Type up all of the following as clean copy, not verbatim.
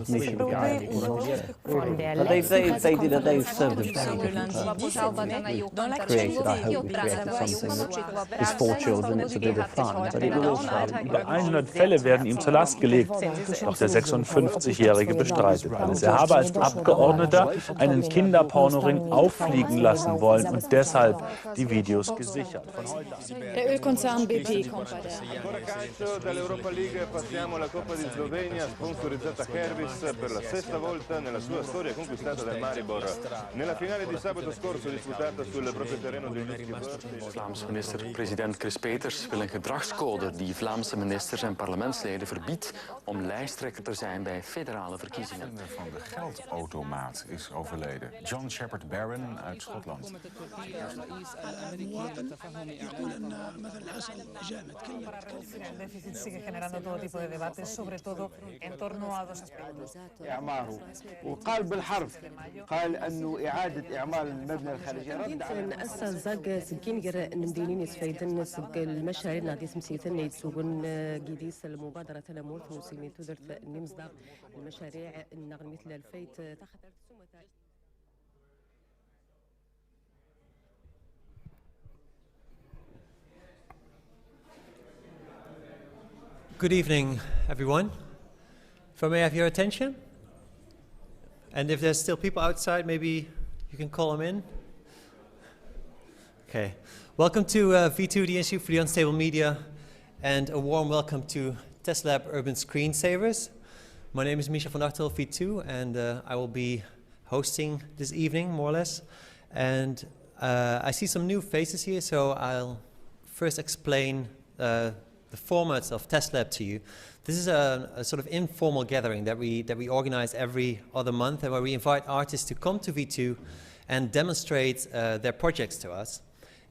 mission guide. But they did it. They served a very different purpose. Created, I hope we created something that is for children. It's a bit of fun, but it will also. Über 100 Fälle werden ihm zur Last gelegt, doch der 56-Jährige bestreitet alles. Er habe als Abgeordneter einen Kinderpornoring auffliegen lassen wollen und deshalb die Videos gesichert. Der Ölkonzern BP kommt bei dall'Europa League passiamo alla Coppa di Slovenia, sponsorizzata Horvers per la sesta volta nella sua storia conquistata dal Maribor. Nella finale di sabato scorso disputata sul proprio terreno del Vlaams minister-president Chris Peters wil een gedragscode die Vlaamse ministers en parlementsleden verbiedt om lijsttrekker te zijn bij federale verkiezingen. Van de geldautomaat is overleden. John Shepherd Barron uit Schotland. Sigue generando todo tipo de debates, sobre todo en torno a dos aspectos. إعماره وقال بالحرف قال أنه إعادة إعمال المبنى الخارجي رد على أسا زاق سكين جرا نمدينين يسفيدن سق المشاريع نادي سمسيتن يتسوقن جديس المبادرة الأمور توصيني تدرت نمزدق المشاريع النغم مثل الفيت تحت Good evening, everyone. If I may have your attention, and if there's still people outside, maybe you can call them in. Okay. Welcome to V2, the Institute for the Unstable Media, and a warm welcome to Test Lab Urban Screensavers. My name is Michelle van Achtel, V2, and I will be hosting this evening, more or less. And I see some new faces here, so I'll first explain the formats of Test Lab to you. This is a sort of informal gathering that we organize every other month, and where we invite artists to come to V2 and demonstrate their projects to us,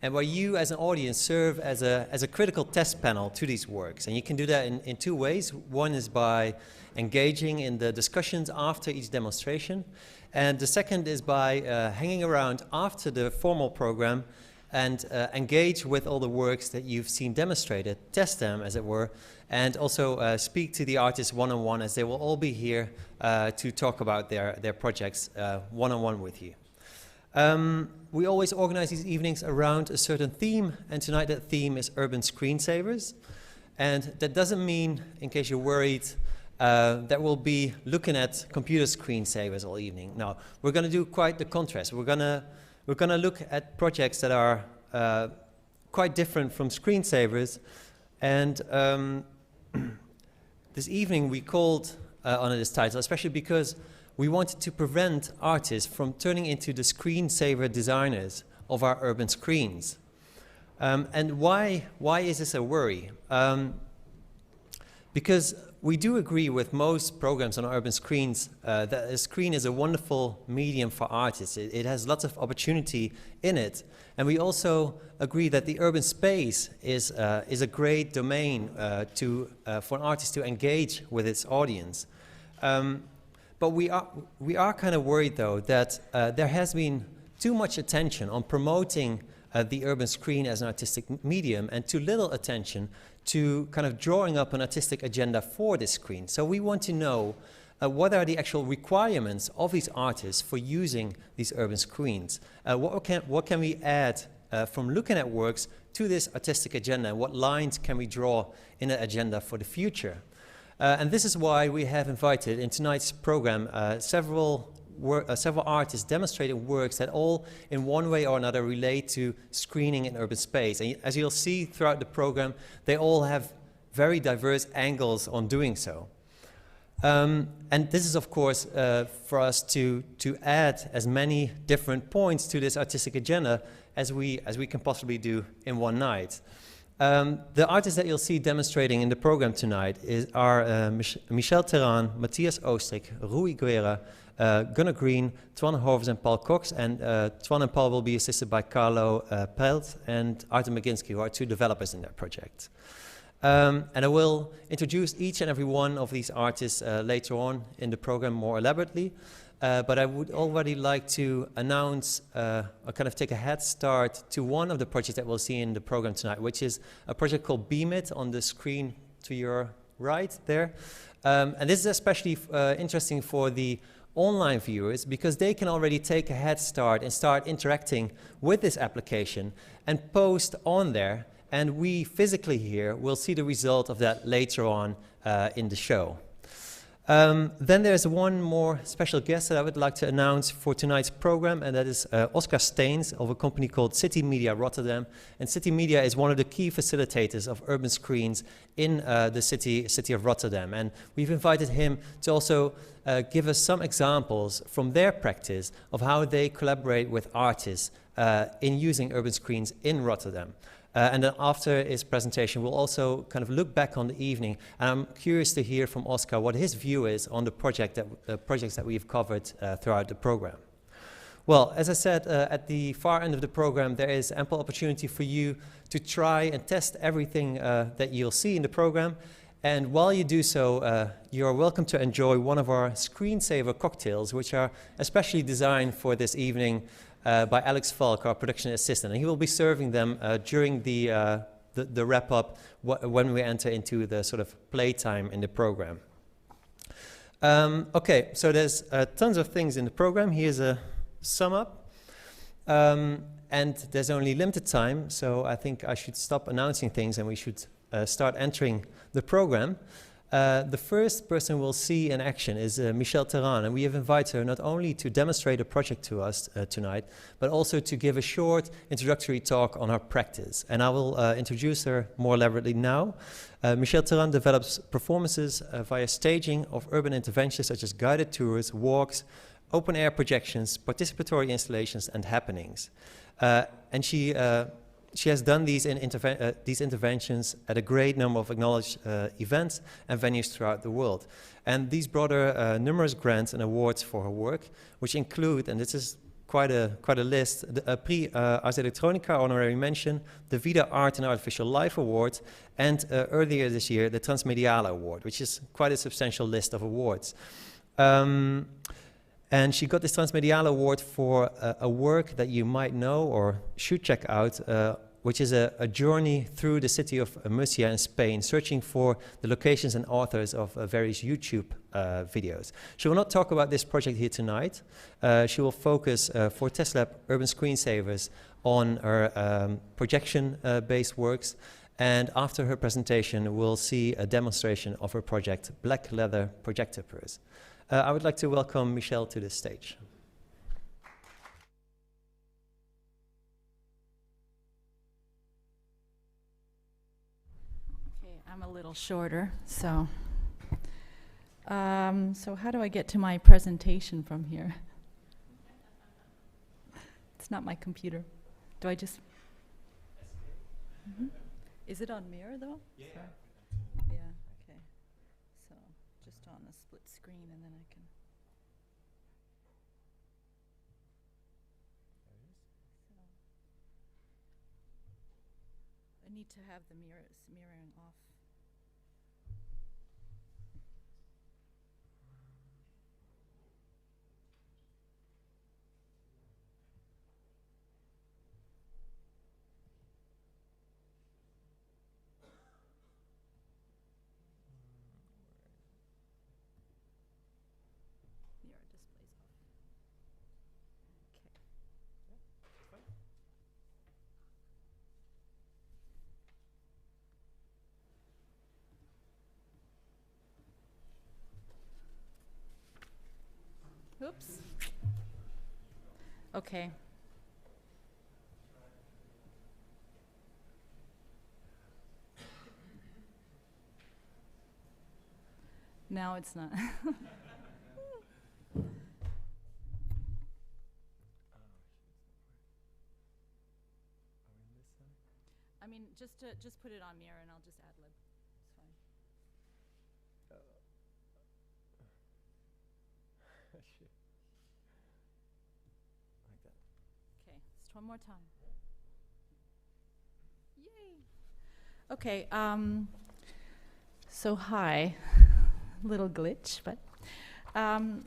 and where you as an audience serve as a critical test panel to these works. And you can do that in two ways. One is by engaging in the discussions after each demonstration, and the second is by hanging around after the formal program and engage with all the works that you've seen demonstrated, test them as it were, and also speak to the artists one-on-one, as they will all be here to talk about their projects one-on-one with you. We always organize these evenings around a certain theme, and tonight that theme is urban screensavers. And that doesn't mean, in case you're worried, that we'll be looking at computer screensavers all evening. No, we're going to do quite the contrast. We're going to look at projects that are quite different from screensavers. And this evening we called on this title, especially because we wanted to prevent artists from turning into the screensaver designers of our urban screens. And why is this a worry? Because we do agree with most programs on urban screens that a screen is a wonderful medium for artists. It has lots of opportunity in it. And we also agree that the urban space is a great domain for an artist to engage with its audience. But we are kind of worried, though, that there has been too much attention on promoting the urban screen as an artistic medium, and too little attention to kind of drawing up an artistic agenda for this screen. So we want to know what are the actual requirements of these artists for using these urban screens. What can we add from looking at works to this artistic agenda, and what lines can we draw in an agenda for the future? And this is why we have invited in tonight's program several artists demonstrating works that all in one way or another relate to screening in urban space. And as you'll see throughout the program, they all have very diverse angles on doing so. And this is, of course, for us to add as many different points to this artistic agenda as we can possibly do in one night. The artists that you'll see demonstrating in the program tonight are Michelle Teran, Matthias Oostrik, Guerra, Gunnar Green, Toine, Horvers and Paul Cox, and Toine and Paul will be assisted by Carlo Pelt and Artem McGinsky, who are two developers in that project. And I will introduce each and every one of these artists later on in the program more elaborately. But I would already like to announce, or kind of take a head start to one of the projects that we'll see in the program tonight, which is a project called Beam It, on the screen to your right there. And this is especially interesting for the online viewers because they can already take a head start and start interacting with this application and post on there. And we physically here will see the result of that later on in the show. Then there's one more special guest that I would like to announce for tonight's program, and that is Oscar Steens of a company called City Media Rotterdam. And City Media is one of the key facilitators of urban screens in the city of Rotterdam. And we've invited him to also give us some examples from their practice of how they collaborate with artists in using urban screens in Rotterdam. And then after his presentation, we'll also kind of look back on the evening. And I'm curious to hear from Oscar what his view is on the projects that we've covered throughout the program. Well, as I said, at the far end of the program, there is ample opportunity for you to try and test everything that you'll see in the program. And while you do so, you're welcome to enjoy one of our screensaver cocktails, which are especially designed for this evening by Alex Falk, our production assistant, and he will be serving them during the wrap-up when we enter into the sort of playtime in the program. Okay, so there's tons of things in the program. Here's a sum up, and there's only limited time, so I think I should stop announcing things and we should start entering the program. The first person we'll see in action is Michelle Teran, and we have invited her not only to demonstrate a project to us tonight, but also to give a short introductory talk on her practice. And I will introduce her more elaborately now. Michelle Teran develops performances via staging of urban interventions such as guided tours, walks, open-air projections, participatory installations, and happenings. And she has done these interventions at a great number of acknowledged events and venues throughout the world. And these brought her numerous grants and awards for her work, which include, and this is quite a list, the Prix Ars Electronica honorary mention, the Vida Art and Artificial Life Award, and earlier this year, the Transmediale Award, which is quite a substantial list of awards. And she got this Transmediale Award for a work that you might know or should check out, which is a journey through the city of Murcia in Spain, searching for the locations and authors of various YouTube videos. She will not talk about this project here tonight. She will focus for TestLab Urban Screensavers on her projection-based works. And after her presentation, we'll see a demonstration of her project, Black Leather Projector Purse. I would like to welcome Michelle to the stage. Okay, I'm a little shorter, so how do I get to my presentation from here? It's not my computer. Do I just? Mm-hmm. Is it on mirror though? Yeah. Yeah. Okay. So just on a split screen, and then I can. So I need to have the mirroring off. Oops. Okay. Now it's not. I mean, just put it on mirror and I'll just ad lib. It's fine. Like that. Okay, just one more time. Yay! Okay, so hi. Little glitch, but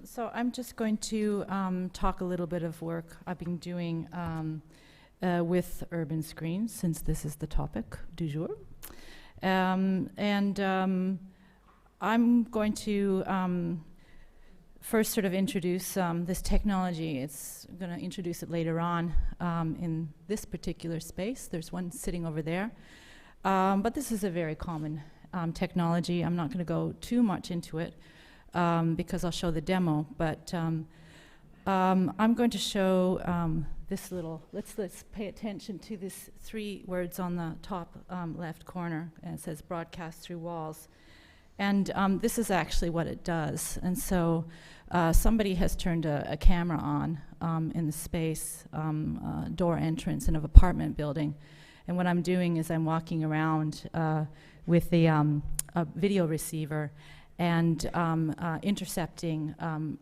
so I'm just going to talk a little bit of work I've been doing with urban screens, since this is the topic du jour. I'm going to first sort of introduce this technology. It's going to introduce it later on in this particular space. There's one sitting over there. But this is a very common technology. I'm not going to go too much into it because I'll show the demo. But I'm going to show this little, let's pay attention to these 3 words on the top left corner. And it says broadcast through walls. And this is actually what it does. And so somebody has turned a camera on in the space, door entrance in an apartment building. And what I'm doing is I'm walking around with a video receiver and intercepting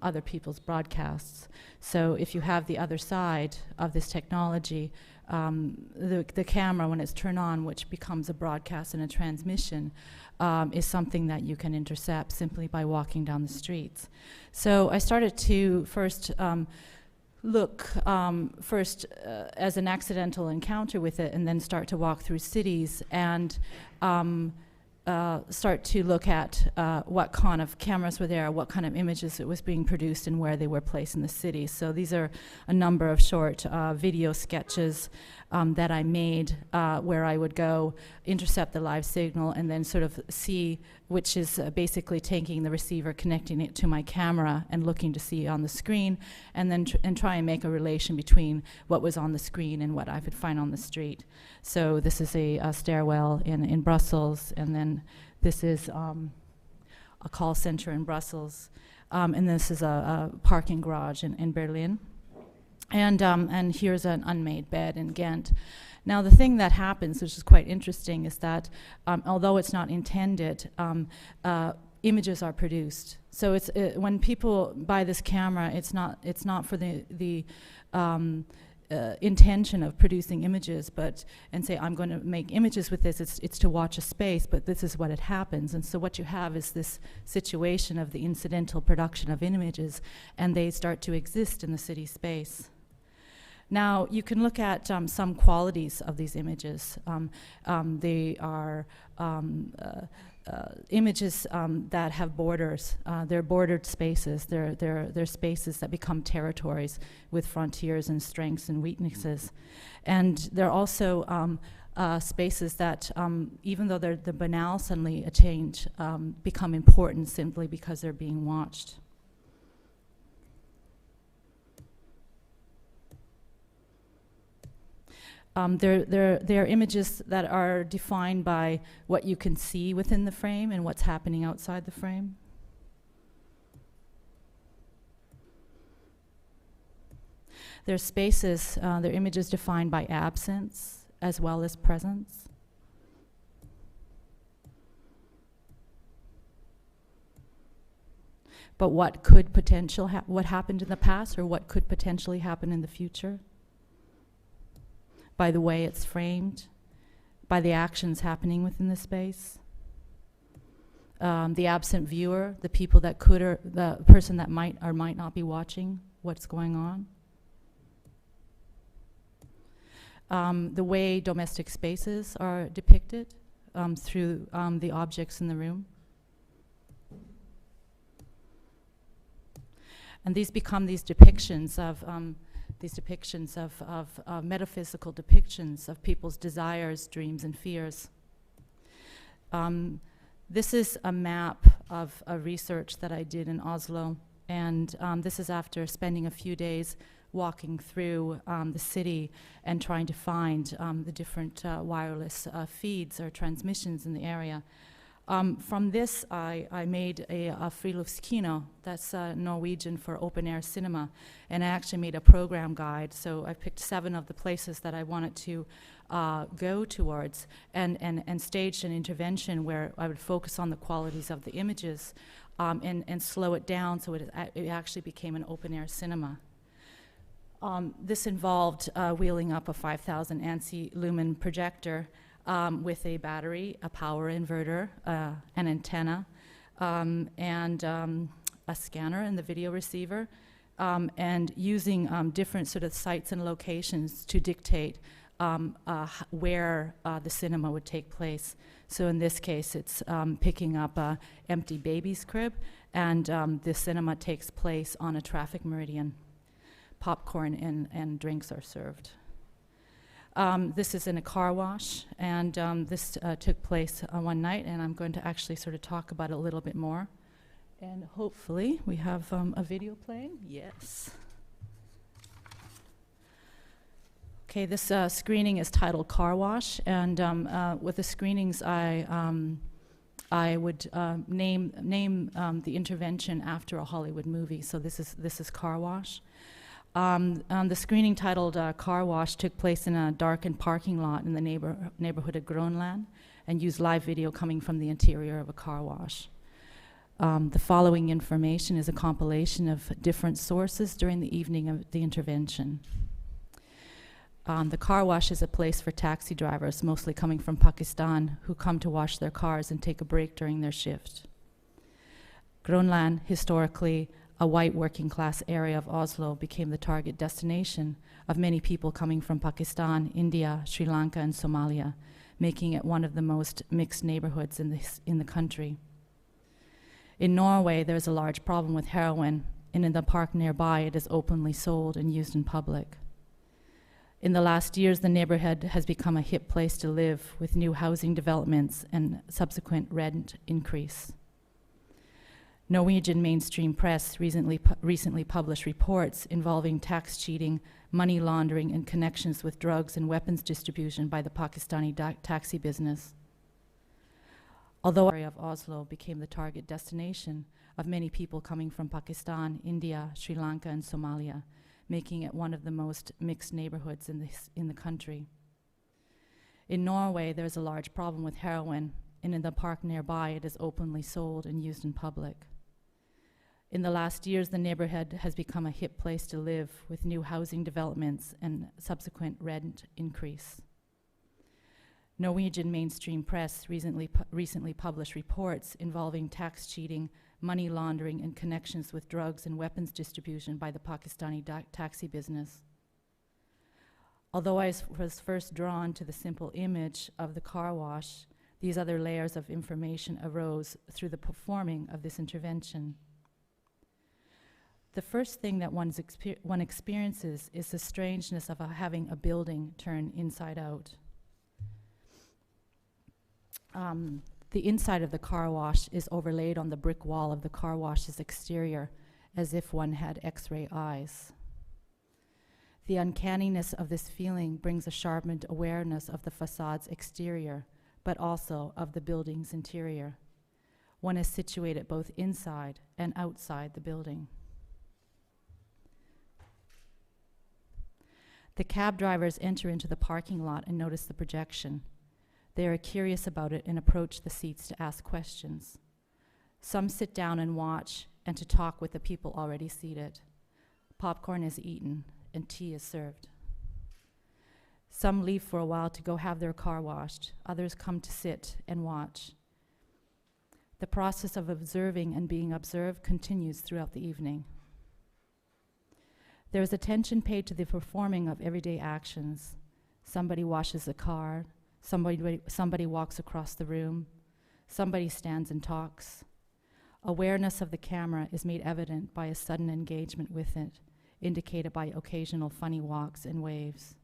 other people's broadcasts. So if you have the other side of this technology, the camera, when it's turned on, which becomes a broadcast and a transmission, is something that you can intercept simply by walking down the streets. So I started to first look as an accidental encounter with it, and then start to walk through cities and start to look at what kind of cameras were there, what kind of images it was being produced, and where they were placed in the city. So these are a number of short video sketches that I made where I would go intercept the live signal and then sort of see, which is basically taking the receiver, connecting it to my camera and looking to see on the screen, and then try and make a relation between what was on the screen and what I could find on the street. So this is a stairwell in Brussels, and then this is a call center in Brussels, and this is a parking garage in Berlin. And here's an unmade bed in Ghent. Now the thing that happens, which is quite interesting, is that although it's not intended, images are produced. So it's when people buy this camera, it's not for the intention of producing images, and say I'm going to make images with this. It's to watch a space, but this is what it happens. And so what you have is this situation of the incidental production of images, and they start to exist in the city space. Now, you can look at some qualities of these images. They are images that have borders. They're bordered spaces. They're spaces that become territories with frontiers and strengths and weaknesses. And they're also spaces that, even though they're the banal suddenly a change, become important simply because they're being watched. They're images that are defined by what you can see within the frame and what's happening outside the frame. They're spaces, they're images defined by absence as well as presence. But what could what happened in the past, or what could potentially happen in the future? By the way it's framed, by the actions happening within the space. The absent viewer, the people that could, or the person that might or might not be watching what's going on. The way domestic spaces are depicted through the objects in the room. And these become these depictions of metaphysical depictions of people's desires, dreams, and fears. This is a map of a research that I did in Oslo, and this is after spending a few days walking through the city and trying to find the different wireless feeds or transmissions in the area. From this, I made a friluftskino, that's Norwegian for open-air cinema, and I actually made a program guide. So I picked 7 of the places that I wanted to go towards, and staged an intervention where I would focus on the qualities of the images and slow it down so it actually became an open-air cinema. This involved wheeling up a 5,000 ANSI lumen projector with a battery, a power inverter, an antenna, and a scanner and the video receiver, and using different sort of sites and locations to dictate where the cinema would take place. So in this case, it's picking up a empty baby's crib, and the cinema takes place on a traffic meridian. Popcorn and drinks are served. This is in a car wash, and this took place one night, and I'm going to actually sort of talk about it a little bit more. And hopefully we have a video playing. Yes. Okay, this screening is titled Car Wash, and with the screenings I would name the intervention after a Hollywood movie. So this is Car Wash. The screening titled Car Wash took place in a darkened parking lot in the neighborhood of Groenland, and used live video coming from the interior of a car wash. The following information is a compilation of different sources during the evening of the intervention. The car wash is a place for taxi drivers, mostly coming from Pakistan, who come to wash their cars and take a break during their shift. Groenland, historically a white working class area of Oslo, became the target destination of many people coming from Pakistan, India, Sri Lanka, and Somalia, making it one of the most mixed neighborhoods in the country. In Norway, there's a large problem with heroin, and in the park nearby, it is openly sold and used in public. In the last years, the neighborhood has become a hip place to live, with new housing developments and subsequent rent increase. Norwegian mainstream press recently published reports involving tax cheating, money laundering, and connections with drugs and weapons distribution by the Pakistani taxi business. Although the area of Oslo became the target destination of many people coming from Pakistan, India, Sri Lanka, and Somalia, making it one of the most mixed neighborhoods in the country. In Norway, there's a large problem with heroin, and in the park nearby, it is openly sold and used in public. In the last years, the neighborhood has become a hip place to live, with new housing developments and subsequent rent increase. Norwegian mainstream press recently published reports involving tax cheating, money laundering, and connections with drugs and weapons distribution by the Pakistani taxi business. Although I was first drawn to the simple image of the car wash, these other layers of information arose through the performing of this intervention. The first thing that one experiences is the strangeness of having a building turn inside out. The inside of the car wash is overlaid on the brick wall of the car wash's exterior, as if one had X-ray eyes. The uncanniness of this feeling brings a sharpened awareness of the facade's exterior, but also of the building's interior. One is situated both inside and outside the building. The cab drivers enter into the parking lot and notice the projection. They are curious about it and approach the seats to ask questions. Some sit down and watch and to talk with the people already seated. Popcorn is eaten and tea is served. Some leave for a while to go have their car washed. Others come to sit and watch. The process of observing and being observed continues throughout the evening. There is attention paid to the performing of everyday actions. Somebody washes a car. Somebody walks across the room. Somebody stands and talks. Awareness of the camera is made evident by a sudden engagement with it, indicated by occasional funny walks and waves.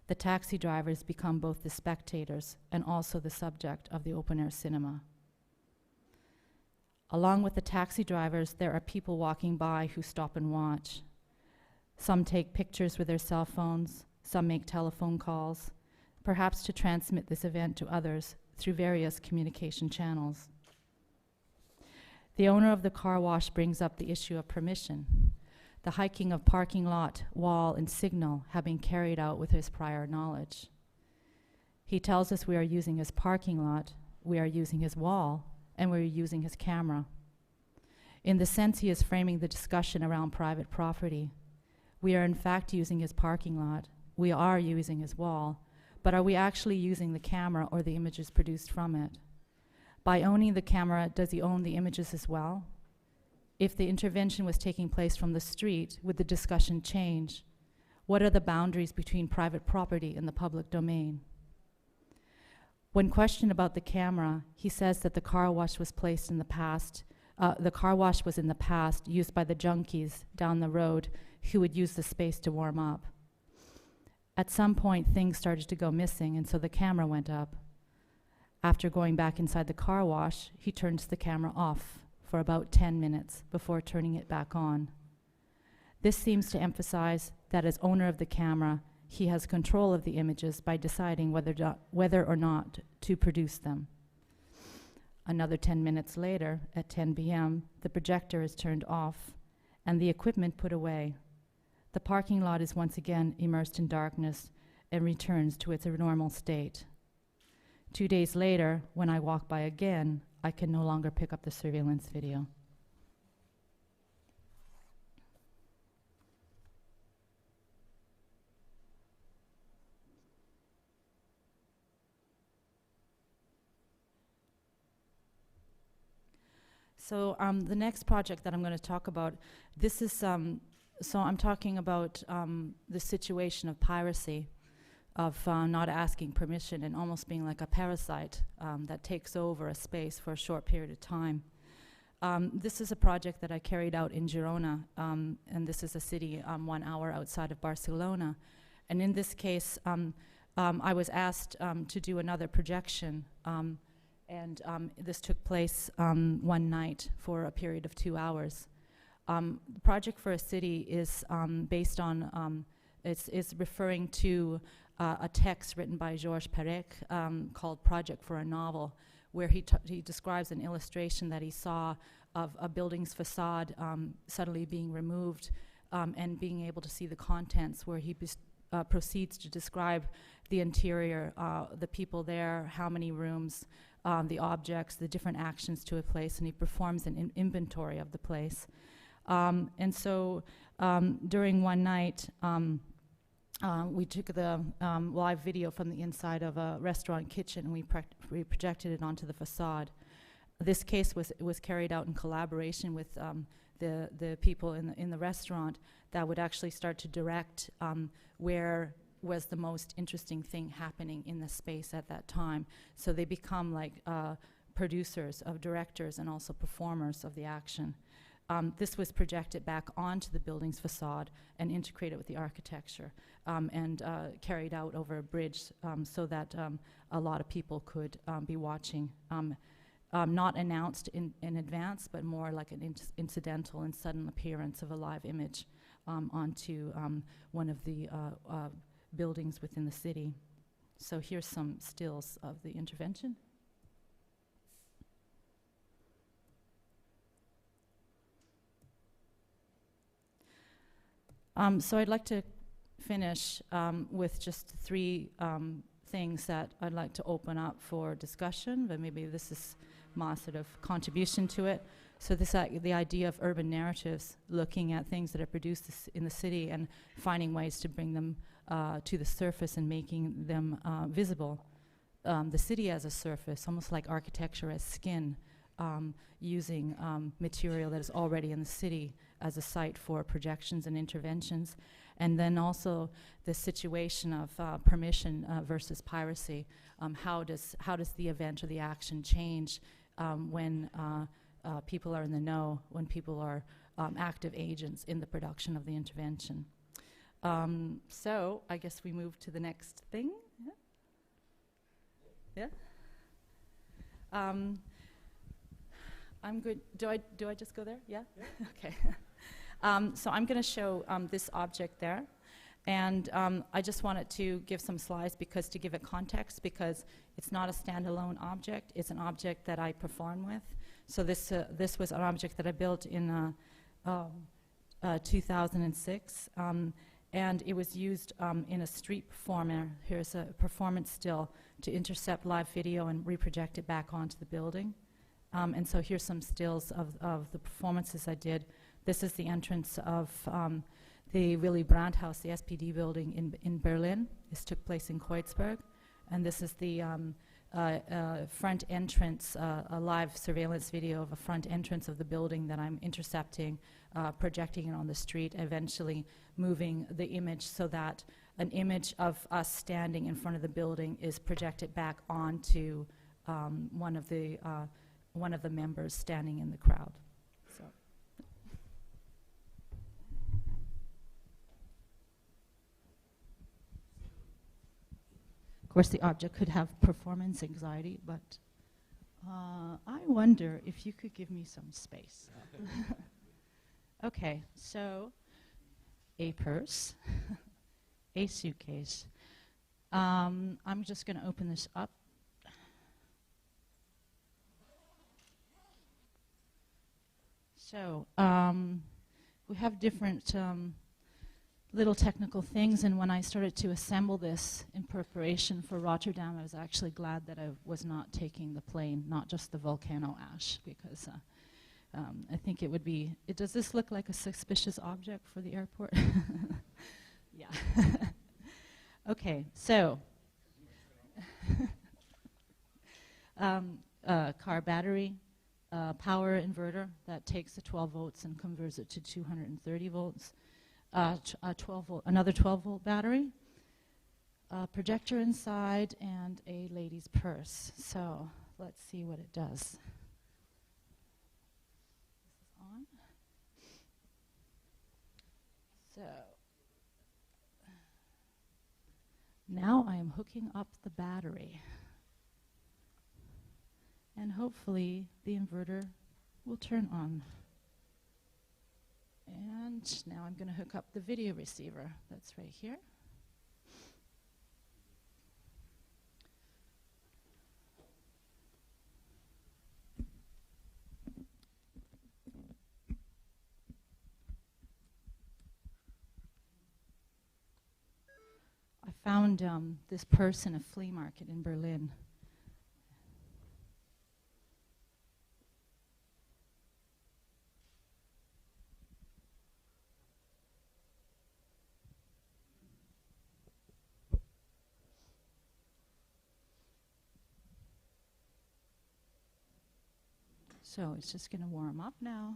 The taxi drivers become both the spectators and also the subject of the open-air cinema. Along with the taxi drivers, there are people walking by who stop and watch. Some take pictures with their cell phones. Some make telephone calls, perhaps to transmit this event to others through various communication channels. The owner of the car wash brings up the issue of permission. The hiking of parking lot, wall, and signal have been carried out with his prior knowledge. He tells us we are using his parking lot, we are using his wall, and we're using his camera. In the sense, he is framing the discussion around private property. We are in fact using his parking lot, we are using his wall, but are we actually using the camera or the images produced from it? By owning the camera, does he own the images as well? If the intervention was taking place from the street, would the discussion change? What are the boundaries between private property and the public domain? When questioned about the camera, he says that the car wash was placed in the past. The car wash was in the past used by the junkies down the road who would use the space to warm up. At some point, things started to go missing, and so the camera went up. After going back inside the car wash, he turns the camera off for about 10 minutes before turning it back on. This seems to emphasize that as owner of the camera, he has control of the images by deciding whether or not to produce them. Another 10 minutes later, at 10 p.m., the projector is turned off and the equipment put away. The parking lot is once again immersed in darkness and returns to its normal state. 2 days later, when I walk by again, I can no longer pick up the surveillance video. So the next project that I'm going to talk about, this is, so I'm talking about the situation of piracy, of not asking permission and almost being like a parasite that takes over a space for a short period of time. This is a project that I carried out in Girona, and this is a city 1 hour outside of Barcelona. And in this case, I was asked to do another projection, and this took place one night for a period of 2 hours. The Project for a City is based on, it's referring to a text written by Georges Perec called Project for a Novel, where he describes an illustration that he saw of a building's facade suddenly being removed and being able to see the contents, where he proceeds to describe the interior, the people there, how many rooms, the objects, the different actions to a place, and he performs an inventory of the place. And so during one night, we took the live video from the inside of a restaurant kitchen, and we projected it onto the facade. This case was carried out in collaboration with the people in the restaurant that would actually start to direct where was the most interesting thing happening in the space at that time. So they become like producers, of directors, and also performers of the action. This was projected back onto the building's facade and integrated with the architecture and carried out over a bridge so that a lot of people could be watching. Not announced in advance, but more like an incidental and sudden appearance of a live image onto one of the buildings within the city. So here's some stills of the intervention. So I'd like to finish with just 3 things that I'd like to open up for discussion, but maybe this is my sort of contribution to it. So this the idea of urban narratives, looking at things that are produced in the city and finding ways to bring them to the surface and making them visible. The city as a surface, almost like architecture as skin, using material that is already in the city as a site for projections and interventions. And then also the situation of permission versus piracy. How does the event or the action change when people are in the know, when people are active agents in the production of the intervention? So I guess we move to the next thing. Yeah? I'm good. Do I just go there? Yeah? Okay. So I'm going to show this object there. And I just wanted to give some slides to give it context, because it's not a standalone object. It's an object that I perform with. So this was an object that I built in 2006. And it was used in a street performer. Here's a performance still to intercept live video and reproject it back onto the building. And so here's some stills of the performances I did. This is the entrance of the Willy Brandt House, the SPD building in Berlin. This took place in Kreuzberg. And this is the front entrance, a live surveillance video of a front entrance of the building that I'm intercepting, projecting it on the street, eventually moving the image so that an image of us standing in front of the building is projected back onto one of the members standing in the crowd. So. Of course, the object could have performance anxiety, but I wonder if you could give me some space. Okay, so a purse, a suitcase. I'm just going to open this up. So we have different little technical things, and when I started to assemble this in preparation for Rotterdam, I was actually glad that I was not taking the plane, not just the volcano ash, because I think it would be, does this look like a suspicious object for the airport? Yeah. Okay, so car battery, power inverter that takes the 12 volts and converts it to 230 volts. Another 12-volt battery, projector inside, and a lady's purse. So let's see what it does. This is on. So now I am hooking up the battery, and hopefully the inverter will turn on. And now I'm going to hook up the video receiver that's right here. I found this purse in a flea market in Berlin. So it's just going to warm up now.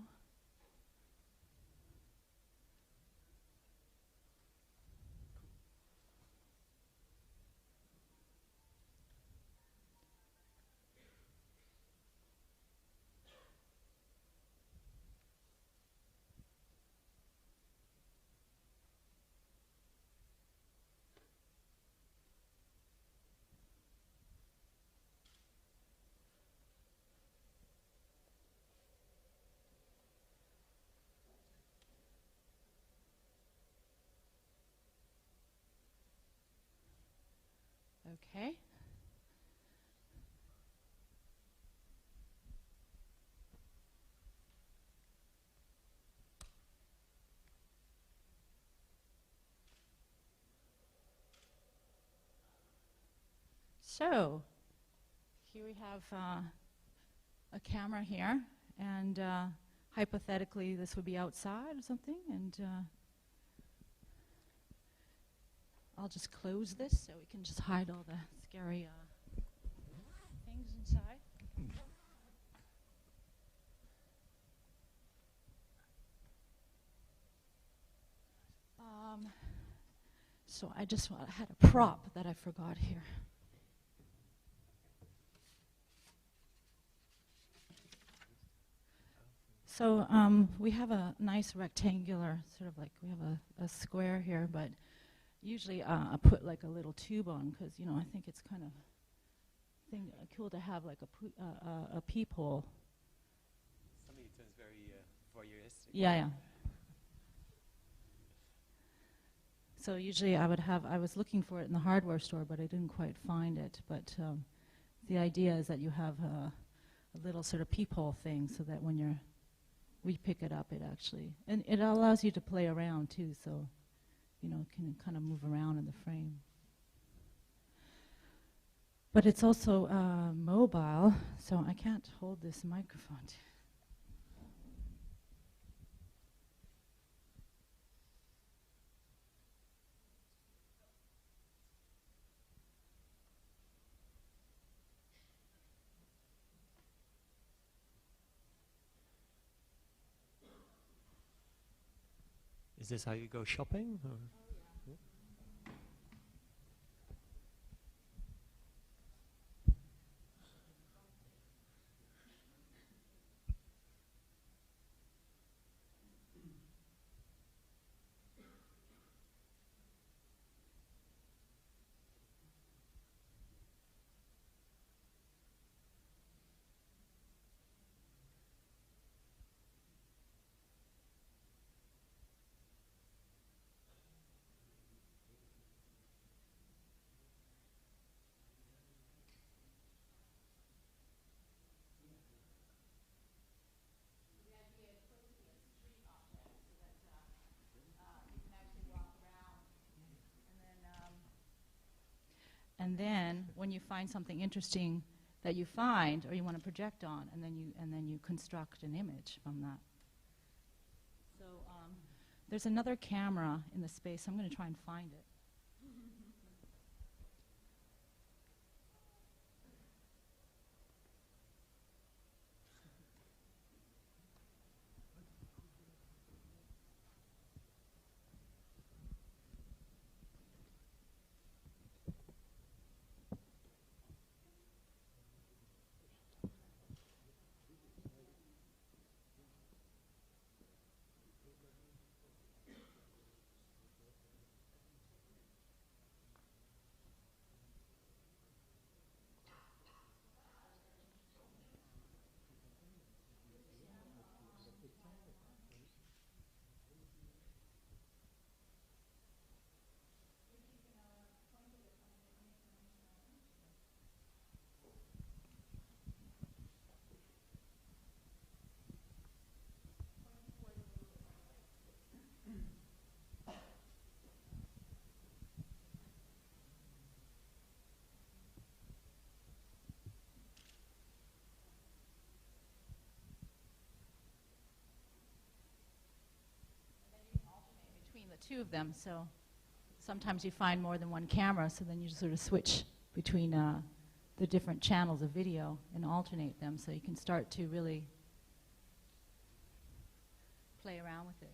Okay. So here we have a camera here, and hypothetically this would be outside or something, and I'll just close this so we can just hide all the scary things inside. So I just had a prop that I forgot here. So we have a nice rectangular, sort of like we have a square here, but usually I put like a little tube on because, you know, I think it's kind of cool to have like a peephole. Somebody turns very voyeuristic. Yeah. So usually I was looking for it in the hardware store, but I didn't quite find it. But the idea is that you have a little sort of peephole thing so that when we pick it up, it actually, and it allows you to play around too, so, you know, it can kind of move around in the frame. But it's also mobile, so I can't hold this microphone. Is this how you go shopping? Or? And then, when you find something interesting that you find, or you want to project on, and then you construct an image from that. So there's another camera in the space. I'm going to try and find it. Two of them, so sometimes you find more than one camera, so then you just sort of switch between the different channels of video and alternate them, so you can start to really play around with it.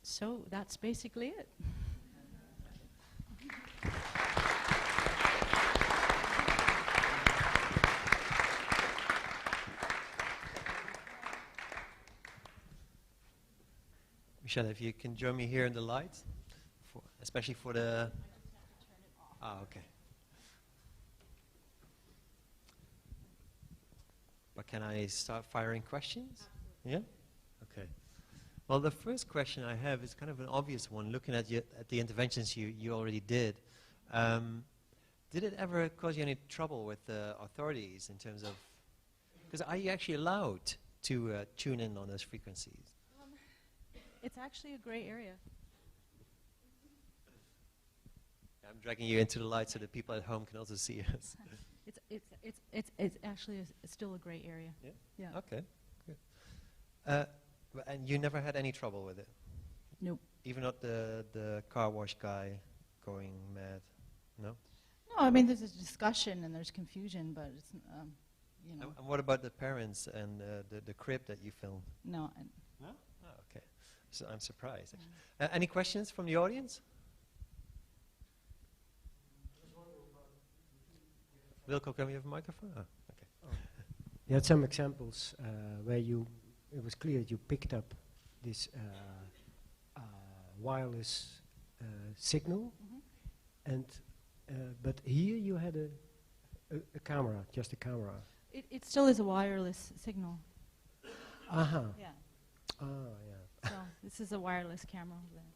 So that's basically it. Michelle, if you can join me here in the lights, especially for the... Ah, okay. But can I start firing questions? Yeah? Okay. Well, the first question I have is kind of an obvious one, looking at the interventions you already did. Did it ever cause you any trouble with the authorities in terms of... Because are you actually allowed to tune in on those frequencies? It's actually a gray area. I'm dragging you into the light so that people at home can also see us. It's actually still a gray area. Yeah? Yeah. Okay, good. And you never had any trouble with it? Nope. Even not the car wash guy going mad? No? No, I mean, there's a discussion and there's confusion, but it's, you know. And what about the parents and the crib that you filmed? No. No? Oh, okay. So I'm surprised. Any questions from the audience? Wilco, can we have a microphone? Oh, okay. Oh. You had some examples where it was clear that you picked up this wireless signal, and but here you had a camera, just a camera. It still is a wireless signal. Uh-huh. Yeah. Ah, yeah. So this is a wireless camera over there.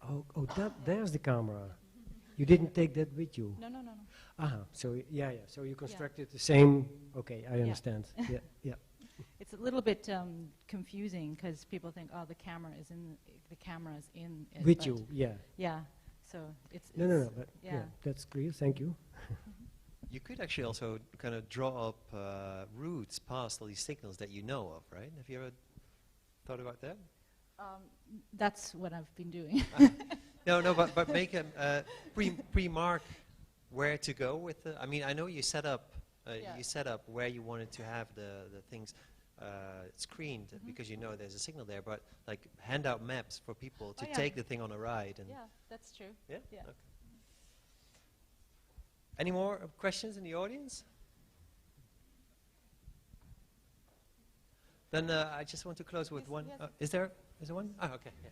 Oh, there's the camera. You didn't take that with you? No. So yeah. So you constructed the same. Okay, I understand. Yeah. It's a little bit confusing because people think, oh, the camera is in. It, with you, yeah. Yeah. So it's no. But yeah, that's clear. Thank you. You could actually also kind of draw up routes past all these signals that you know of, right? Have you ever thought about that? That's what I've been doing. No, but make a pre-mark where to go with the, I mean, I know you set up where you wanted to have the things screened because you know there's a signal there, but like hand out maps for people to take the thing on a ride. And yeah, that's true. Yeah? Yeah. Okay. Any more questions in the audience? Then I just want to close with one. Is there one? Oh, okay. Yeah.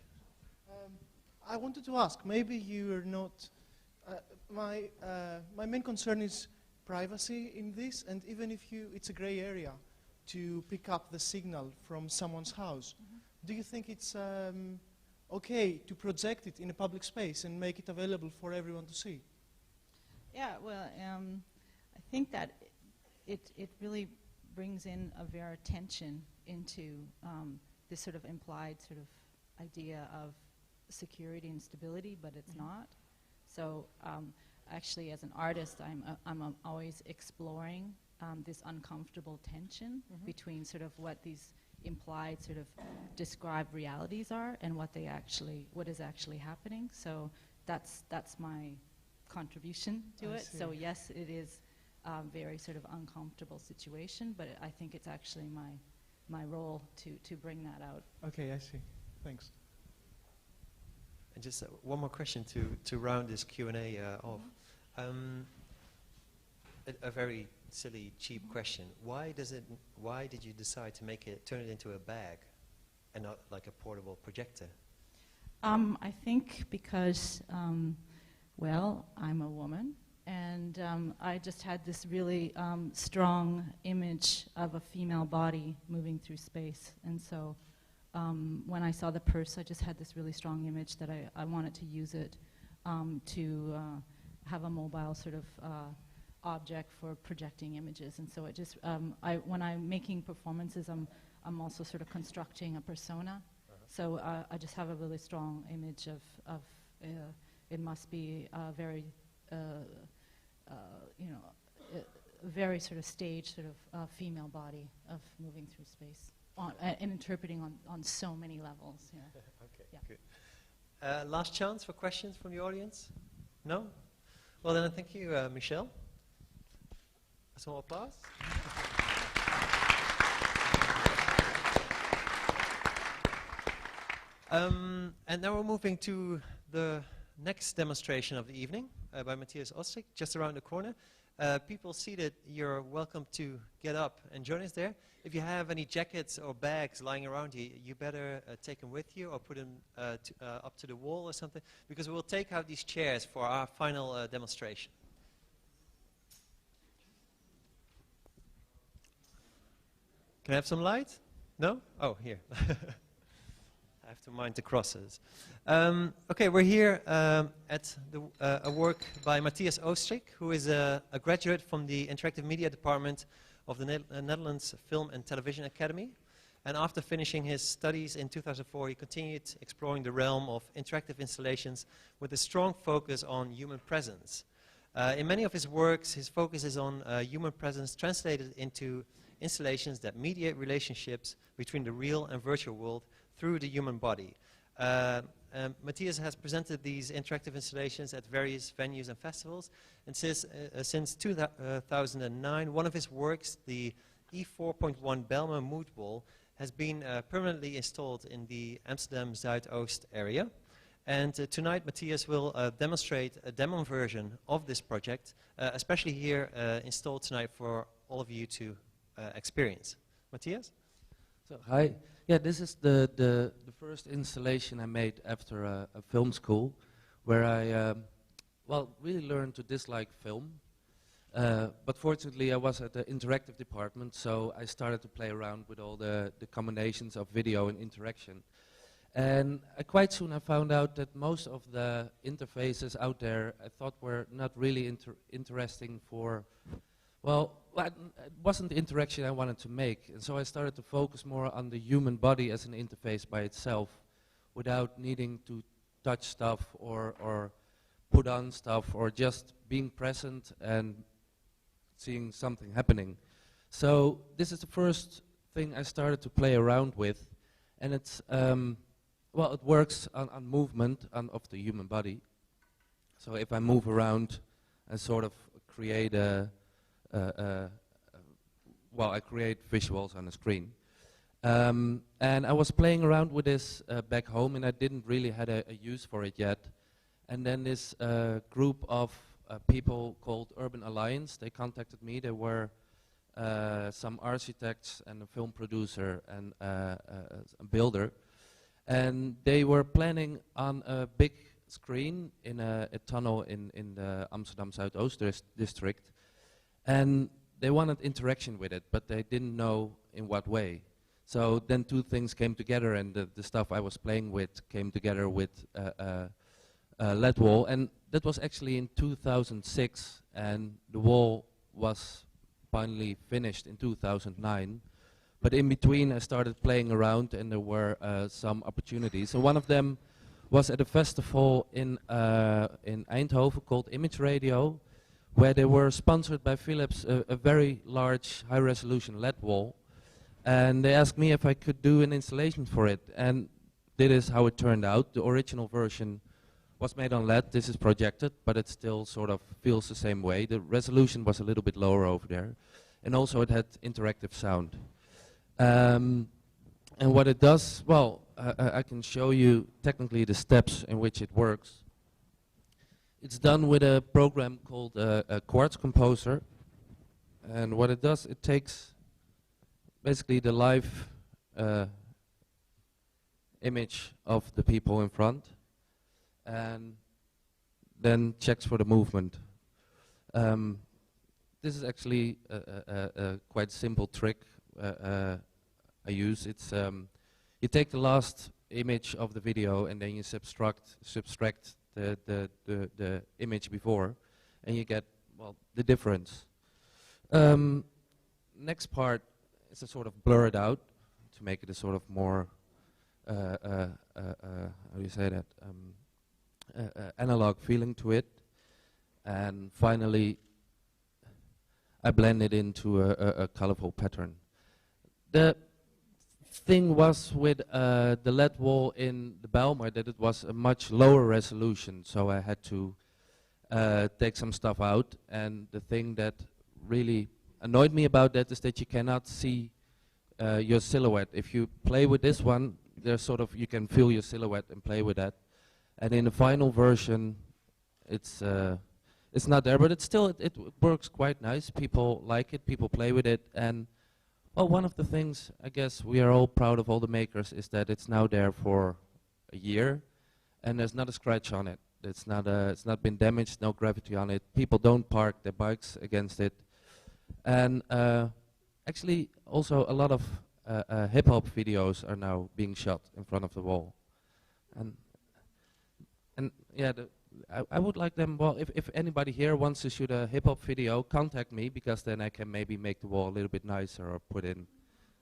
I wanted to ask, maybe you are not, my main concern is privacy in this, and even if it's a gray area to pick up the signal from someone's house, do you think it's okay to project it in a public space and make it available for everyone to see? Yeah, well, I think that it really brings in a very tension into this sort of implied sort of idea of security and stability, but it's not. So actually, as an artist, I'm always exploring this uncomfortable tension between sort of what these implied sort of described realities are and what is actually happening. So that's my contribution to it. So yes, it is very sort of uncomfortable situation, but I think it's actually my role to bring that out. Okay, I see. Thanks. And just one more question to round this Q&A off. A very silly, cheap question. Why did you decide to turn it into a bag and not like a portable projector? I think because, well, I'm a woman, and I just had this really strong image of a female body moving through space, and so when I saw the purse, I just had this really strong image that I wanted to use it to have a mobile sort of object for projecting images. And so it just, when I'm making performances, I'm also sort of constructing a persona. So I just have a really strong image of it must be a very, a very sort of staged sort of female body of moving through space. And interpreting on so many levels. Yeah. Okay, good. Last chance for questions from the audience? No? Well then, thank you, Michelle. A small applause. And now we're moving to the next demonstration of the evening by Matthias Oostrik, just around the corner. People seated, you're welcome to get up and join us there. If you have any jackets or bags lying around you, you better take them with you or put them up to the wall or something, because we will take out these chairs for our final demonstration. Can I have some light? No? Oh, here. I have to mind the crosses. Okay, we're here at a work by Matthias Oostrik, who is a graduate from the Interactive Media Department of the Netherlands Film and Television Academy. And after finishing his studies in 2004, he continued exploring the realm of interactive installations with a strong focus on human presence. In many of his works, his focus is on human presence translated into installations that mediate relationships between the real and virtual world through the human body. Matthias has presented these interactive installations at various venues and festivals, and since 2009, one of his works, the E4.1 Bijlmer Mood Wall, has been permanently installed in the Amsterdam Zuidoost area. And tonight Matthias will demonstrate a demo version of this project, especially here installed tonight for all of you to experience. Matthias? So, hi. Yeah, this is the first installation I made after a film school, where I really learned to dislike film. But fortunately I was at the interactive department, so I started to play around with all the combinations of video and interaction. And quite soon I found out that most of the interfaces out there I thought were not really interesting for, well, it wasn't the interaction I wanted to make. And so I started to focus more on the human body as an interface by itself, without needing to touch stuff or put on stuff, or just being present and seeing something happening. So this is the first thing I started to play around with, and it's well, it works on movement of the human body. So if I move around, and sort of create well, I create visuals on the screen. And I was playing around with this back home, and I didn't really had a use for it yet. And then this group of people called Urban Alliance, they contacted me. They were some architects and a film producer and a builder. And they were planning on a big screen in a tunnel in the Amsterdam Zuidoost district. And they wanted interaction with it, but they didn't know in what way. So then two things came together, and the stuff I was playing with came together with LED wall. And that was actually in 2006, and the wall was finally finished in 2009. But in between I started playing around, and there were some opportunities. And one of them was at a festival in Eindhoven called Image Radio, where they were sponsored by Philips, a very large high-resolution LED wall. And they asked me if I could do an installation for it. And this is how it turned out. The original version was made on LED. This is projected, but it still sort of feels the same way. The resolution was a little bit lower over there. And also it had interactive sound. And what it does, well, I can show you technically the steps in which it works. It's done with a program called a Quartz Composer. And what it does, it takes basically the live image of the people in front and then checks for the movement. This is actually a quite simple trick I use. It's you take the last image of the video and then you subtract the image before, and you get, well, the difference. Next part is to sort of blur it out to make it a sort of more how do you say that, analog feeling to it. And finally I blend it into a colorful pattern. The thing was with the LED wall in the Bijlmer that it was a much lower resolution, so I had to take some stuff out. And the thing that really annoyed me about that is that you cannot see your silhouette. If you play with this one, there's sort of, you can feel your silhouette and play with that. And in the final version, it's not there, but it's still, it works quite nice. People like it, people play with it. And well, one of the things I guess we are all proud of, all the makers, is that it's now there for a year and there's not a scratch on it. It's not been damaged, no gravity on it. People don't park their bikes against it. And actually also a lot of hip-hop videos are now being shot in front of the wall. And yeah, I would like them, well, if anybody here wants to shoot a hip-hop video, contact me, because then I can maybe make the wall a little bit nicer or put in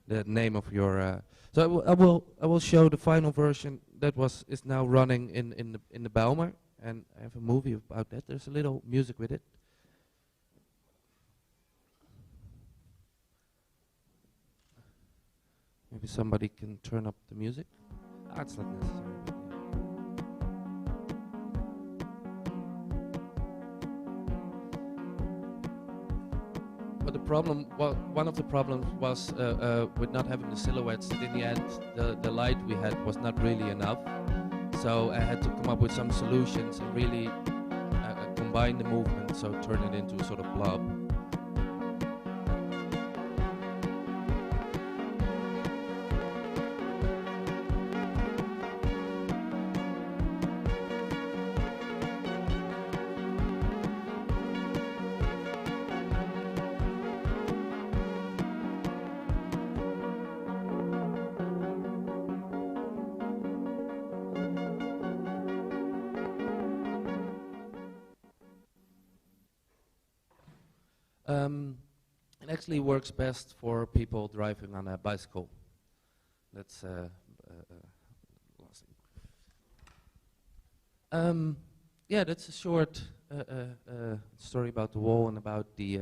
the name of your... So I will show the final version that is now running in the Bijlmer, and I have a movie about that. There's a little music with it. Maybe somebody can turn up the music. Ah, it's not necessary. But the problem, well, one of the problems was with not having the silhouettes, that in the end the light we had was not really enough. So I had to come up with some solutions and really combine the movement, so turn it into a sort of blob. It actually works best for people driving on a bicycle. That's yeah, that's a short story about the wall and about the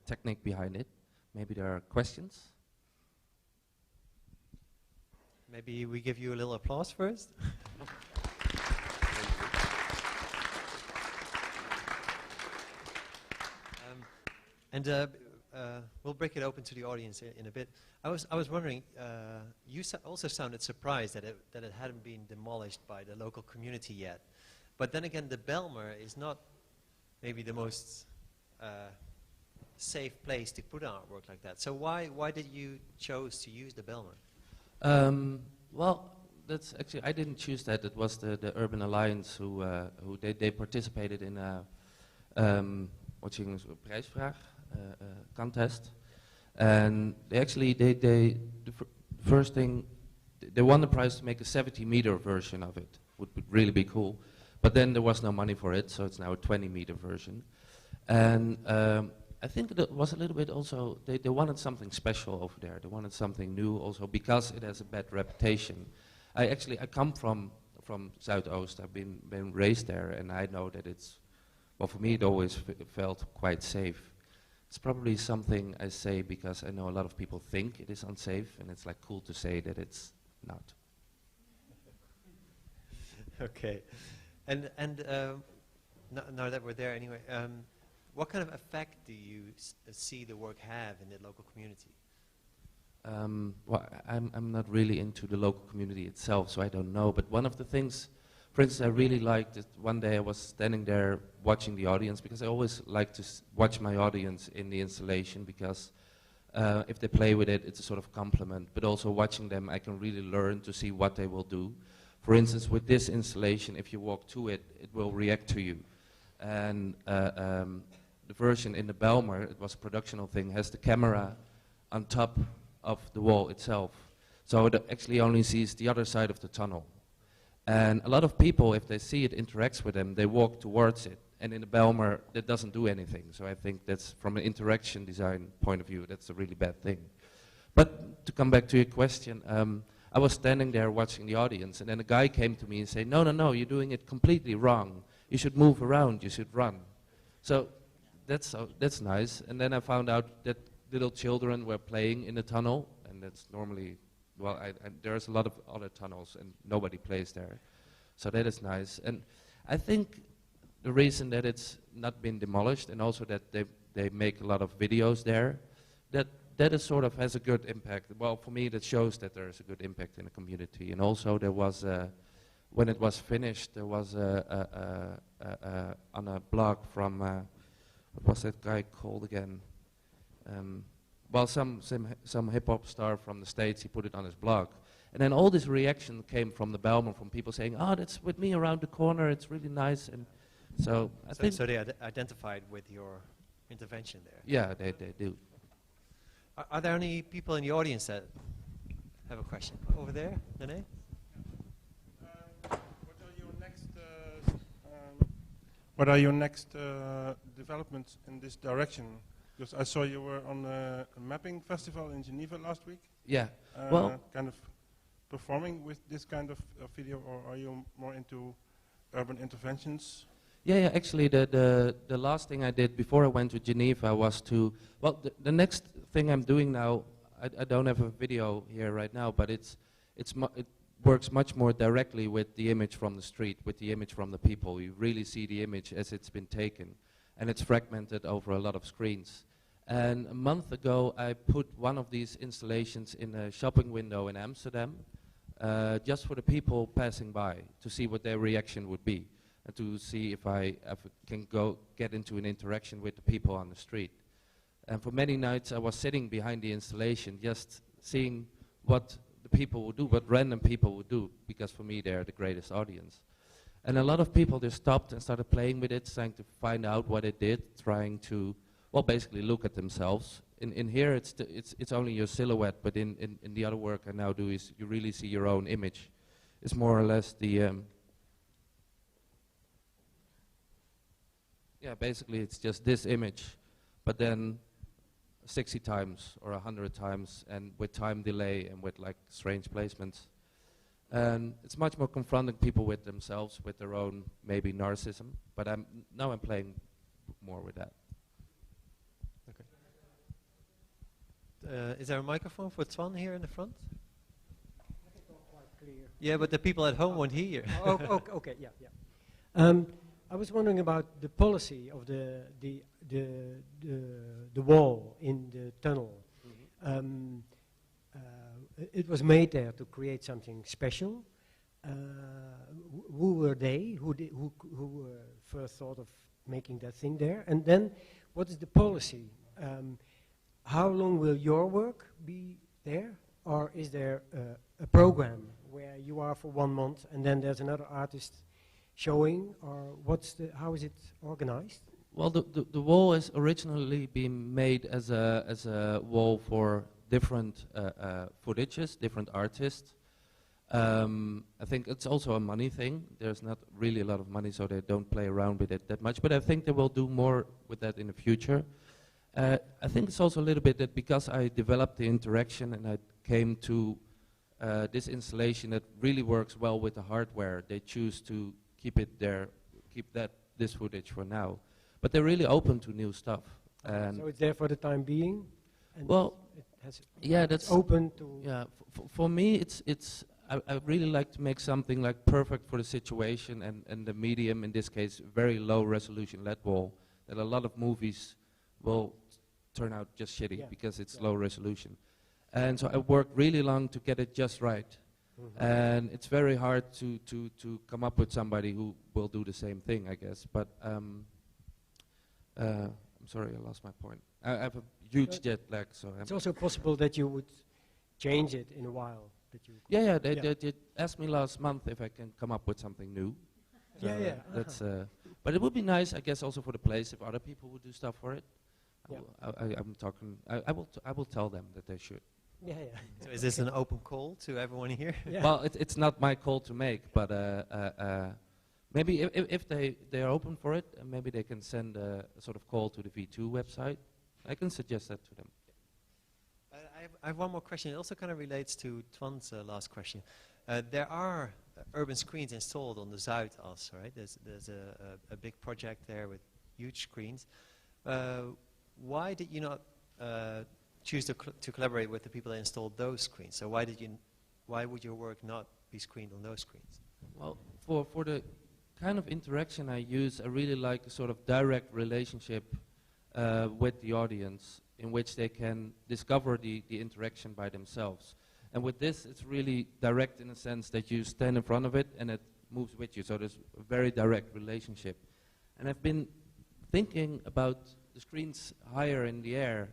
technique behind it. Maybe there are questions. Maybe we give you a little applause first. And we'll break it open to the audience in a bit. I was wondering, you also sounded surprised that it hadn't been demolished by the local community yet. But then again, the Bijlmer is not maybe the most safe place to put artwork like that. So why did you chose to use the Bijlmer? Well, that's actually, I didn't choose that. It was the Urban Alliance who they participated in a prijsvraag contest, and the first thing they won the prize to make a 70-meter version of it. Would really be cool, but then there was no money for it, so it's now a 20-meter version. And I think it was a little bit also they wanted something special over there. They wanted something new also because it has a bad reputation. I come from Zuidoost. I've been raised there, and I know that it's, well, for me it always felt quite safe. It's probably something I say because I know a lot of people think it is unsafe, and it's like cool to say that it's not. Okay, and now that we're there anyway, what kind of effect do you see the work have in the local community? Well, I'm not really into the local community itself, so I don't know. But one of the things, for instance, I really liked it. One day I was standing there watching the audience, because I always like to watch my audience in the installation, because if they play with it, it's a sort of compliment. But also watching them, I can really learn to see what they will do. For instance, with this installation, if you walk to it, it will react to you. And the version in the Bijlmer, it was a productional thing, has the camera on top of the wall itself. So it actually only sees the other side of the tunnel. And a lot of people, if they see it interacts with them, they walk towards it. And in the Bijlmer, that doesn't do anything. So I think that's, from an interaction design point of view, that's a really bad thing. But to come back to your question, I was standing there watching the audience, and then a guy came to me and said, no, you're doing it completely wrong. You should move around, you should run. So that's nice. And then I found out that little children were playing in the tunnel, and that's normally, well, there's a lot of other tunnels and nobody plays there. So that is nice. And I think the reason that it's not been demolished, and also that they make a lot of videos there, that is sort of has a good impact. Well, for me, that shows that there is a good impact in the community. And also there was, when it was finished, there was on a blog from, what was that guy called again? Well, some hip-hop star from the States, he put it on his blog. And then all this reaction came from the Bijlmer, from people saying, oh, that's with me around the corner, it's really nice. And so I think... So they identified with your intervention there? Yeah, they do. Are there any people in the audience that have a question? Over there, Nene? What are your next developments in this direction? Because I saw you were on a mapping festival in Geneva last week. Yeah. Well, kind of performing with this kind of video, or are you more into urban interventions? Yeah, actually the last thing I did before I went to Geneva was to, well, the next thing I'm doing now, I don't have a video here right now, but it works much more directly with the image from the street, with the image from the people. You really see the image as it's been taken, and it's fragmented over a lot of screens. And a month ago I put one of these installations in a shopping window in Amsterdam, just for the people passing by, to see what their reaction would be, and to see if I can get into an interaction with the people on the street. And for many nights I was sitting behind the installation, just seeing what the people would do, what random people would do, because for me they're the greatest audience. And a lot of people just stopped and started playing with it, trying to find out what it did, trying to, well, basically look at themselves. In here it's only your silhouette, but in the other work I now do is you really see your own image. It's more or less the, yeah, basically it's just this image, but then 60 times or 100 times, and with time delay and with like strange placements. And it's much more confronting people with themselves, with their own maybe narcissism, but now I'm playing more with that. Okay. Is there a microphone for Toine here in the front? Yeah, but the people at home won't hear. Okay, yeah. I was wondering about the policy of the wall in the tunnel. It was made there to create something special. Who were they? Who first thought of making that thing there? And then, what is the policy? How long will your work be there, or is there a program where you are for 1 month and then there's another artist showing, or how is it organized? Well, the wall has originally been made as a wall for different footages, different artists. I think it's also a money thing. There's not really a lot of money, so they don't play around with it that much. But I think they will do more with that in the future. I think it's also a little bit that because I developed the interaction and I came to this installation that really works well with the hardware, they choose to keep it there, this footage for now. But they're really open to new stuff. So it's there for the time being? And well, that's open to... Yeah, for me, I really like to make something like perfect for the situation, and the medium, in this case, very low resolution LED wall, that a lot of movies will turn out just shitty because it's low resolution. And so I worked really long to get it just right. And it's very hard to come up with somebody who will do the same thing, I guess. But I'm sorry, I lost my point. I have a huge jet lag, so... It's also possible that you would change it in a while. They asked me last month if I can come up with something new. So that's, but it would be nice, I guess, also for the place if other people would do stuff for it. I will tell them that they should. So is this an open call to everyone here? Well, it's not my call to make, but maybe if they are open for it, maybe they can send a sort of call to the V2 website. I can suggest that to them. I have one more question. It also kind of relates to Toine's last question. There are urban screens installed on the Zuidas, right? There's a big project there with huge screens. Why did you not choose to collaborate with the people that installed those screens? So why would your work not be screened on those screens? Well, for the kind of interaction I use, I really like a sort of direct relationship with the audience, in which they can discover the interaction by themselves. And with this, it's really direct in the sense that you stand in front of it and it moves with you. So there's a very direct relationship. And I've been thinking about the screens higher in the air.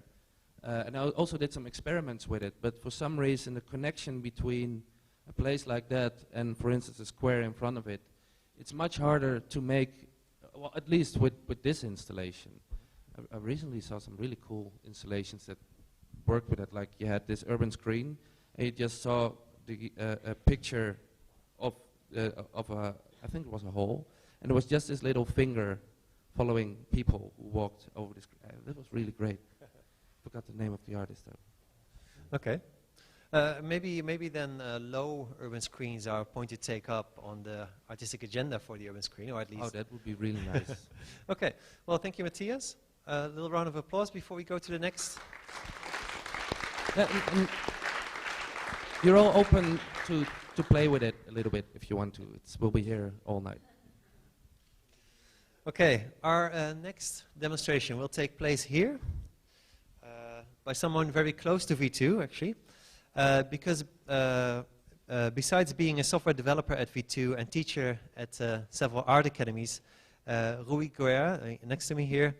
And I also did some experiments with it. But for some reason, the connection between a place like that and, for instance, a square in front of it, it's much harder to make, well, at least with this installation. I recently saw some really cool installations that worked with it. Like you had this urban screen, and you just saw a picture of a, I think it was a hole, and there was just this little finger following people who walked over the screen. That was really great. Forgot the name of the artist though. Okay. Maybe then low urban screens are a point to take up on the artistic agenda for the urban screen, or at least... Oh, that would be really nice. Okay. Well, thank you, Matthias. A little round of applause before we go to the next. And you're all open to play with it a little bit if you want to. We'll be here all night. Okay, our next demonstration will take place here by someone very close to V2, actually, because besides being a software developer at V2 and teacher at several art academies, Guerra, next to me here,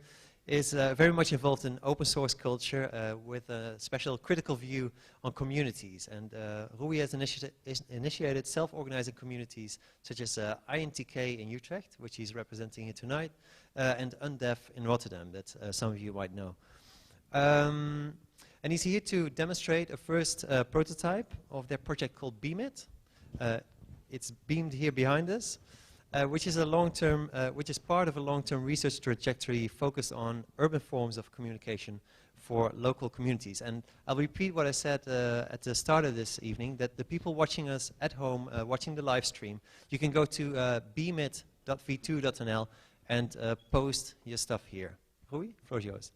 is very much involved in open source culture with a special critical view on communities. And Rui has initiated self-organizing communities such as INTK in Utrecht, which he's representing here tonight, and Undef in Rotterdam, that some of you might know. And he's here to demonstrate a first prototype of their project called Beamit. It's beamed here behind us. Which is part of a long-term research trajectory focused on urban forms of communication for local communities. And I'll repeat what I said at the start of this evening, that the people watching us at home, watching the live stream, you can go to beamit.v2.nl and post your stuff here. Rui, floor is yours.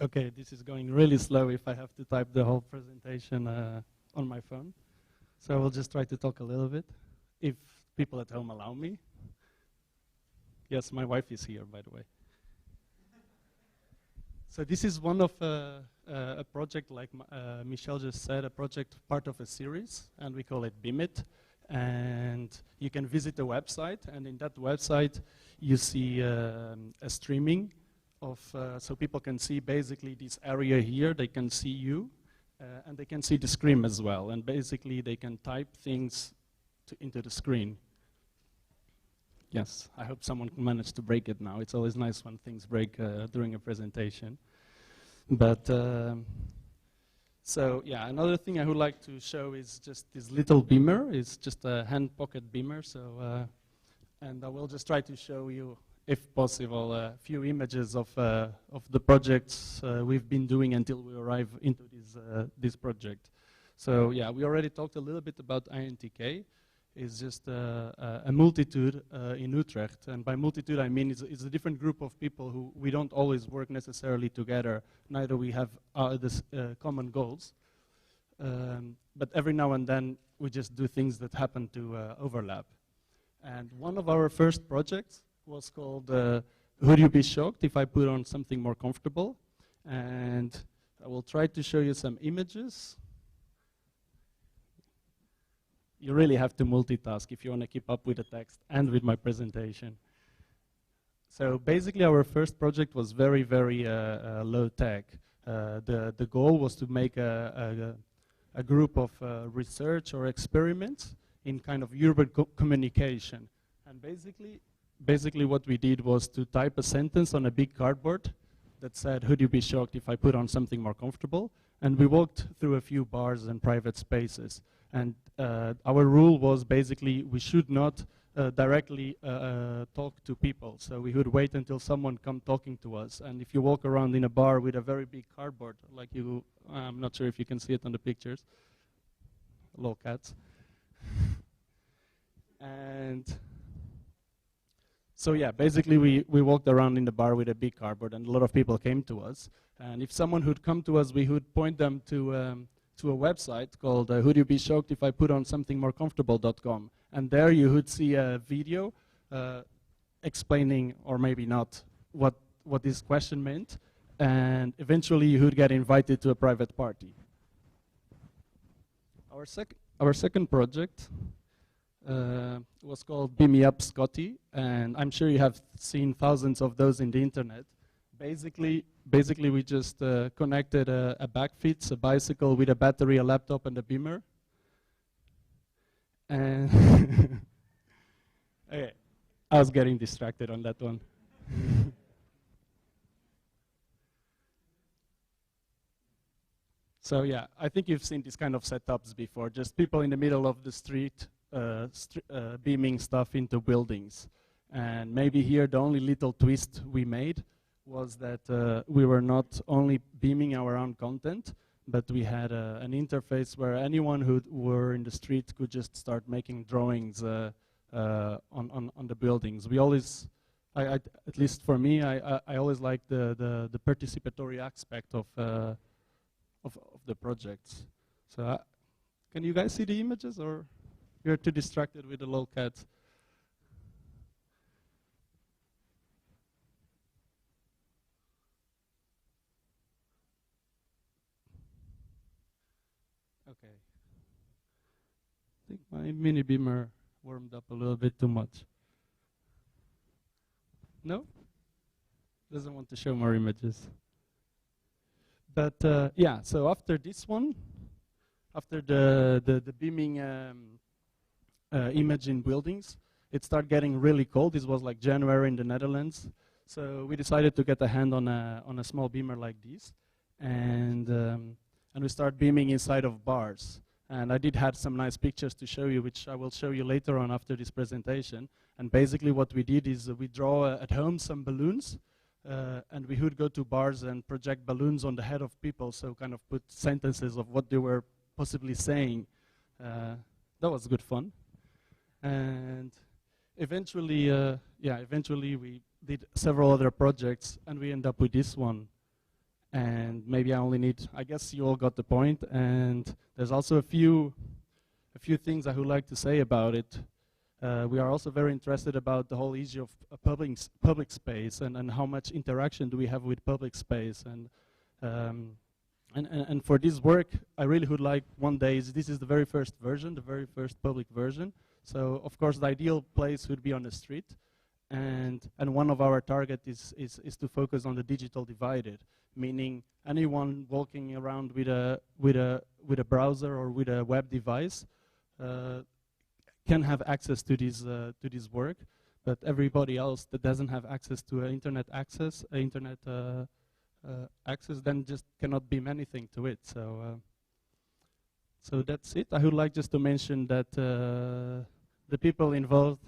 Okay, this is going really slow if I have to type the whole presentation on my phone. So I will just try to talk a little bit, if people at home allow me. Yes, my wife is here, by the way. So this is one of a project, like Michelle just said, a project part of a series, and we call it Beam It. And you can visit the website, and in that website you see a streaming of, so people can see basically this area here, they can see you, and they can see the screen as well, and basically they can type things into the screen. Yes, I hope someone can manage to break it now. It's always nice when things break during a presentation. But, so yeah, another thing I would like to show is just this little beamer. It's just a hand pocket beamer, so, and I will just try to show you, if possible, a few images of the projects we've been doing until we arrive into this project. So yeah, we already talked a little bit about INTK. It's just a multitude in Utrecht, and by multitude I mean it's a different group of people who we don't always work necessarily together, neither we have this common goals, but every now and then we just do things that happen to overlap. And one of our first projects was called Would You Be Shocked If I Put On Something More Comfortable? And I will try to show you some images. You really have to multitask if you want to keep up with the text and with my presentation. So basically our first project was very, very low tech. The goal was to make a group of research or experiments in kind of urban communication. And basically what we did was to type a sentence on a big cardboard that said, would you be shocked if I put on something more comfortable? And we walked through a few bars and private spaces. And our rule was basically we should not directly talk to people. So we would wait until someone come talking to us. And if you walk around in a bar with a very big cardboard, like you, I'm not sure if you can see it on the pictures. Little cats. And so yeah, basically we walked around in the bar with a big cardboard, and a lot of people came to us. And if someone would come to us, we would point them to a website called Would You Be Shocked If I Put On Something More Comfortable.com. And there you would see a video explaining, or maybe not, what this question meant. And eventually you would get invited to a private party. Our second project was called Beam Me Up Scotty, and I'm sure you have seen thousands of those in the internet. Basically we just connected a backfits, a bicycle with a battery, a laptop, and a beamer. And okay, I was getting distracted on that one. So yeah, I think you've seen these kind of setups before, just people in the middle of the street beaming stuff into buildings. And maybe here the only little twist we made was that we were not only beaming our own content, but we had an interface where anyone who were in the street could just start making drawings on the buildings. We always, at least for me, I always like the participatory aspect of the projects. So can you guys see the images, or you're too distracted with the little cats? Okay. I think my mini beamer warmed up a little bit too much. No? Doesn't want to show more images. But yeah, so after this one, after the beaming image in buildings, it started getting really cold. This was like January in the Netherlands. So we decided to get a hand on a small beamer like this. And we started beaming inside of bars. And I did have some nice pictures to show you, which I will show you later on after this presentation. And basically what we did is we draw at home some balloons, and we would go to bars and project balloons on the head of people, so kind of put sentences of what they were possibly saying. That was good fun. And eventually, eventually we did several other projects, and we ended up with this one. And maybe I only need, I guess you all got the point, and there's also a few things I would like to say about it. We are also very interested about the whole issue of public space and how much interaction do we have with public space. And for this work, I really would like one day, this is the very first version, the very first public version. So of course the ideal place would be on the street. And one of our target is to focus on the digital divided, meaning anyone walking around with a browser or with a web device can have access to this work, but everybody else that doesn't have access to internet access, then just cannot beam anything to it. So so that's it. I would like just to mention that the people involved,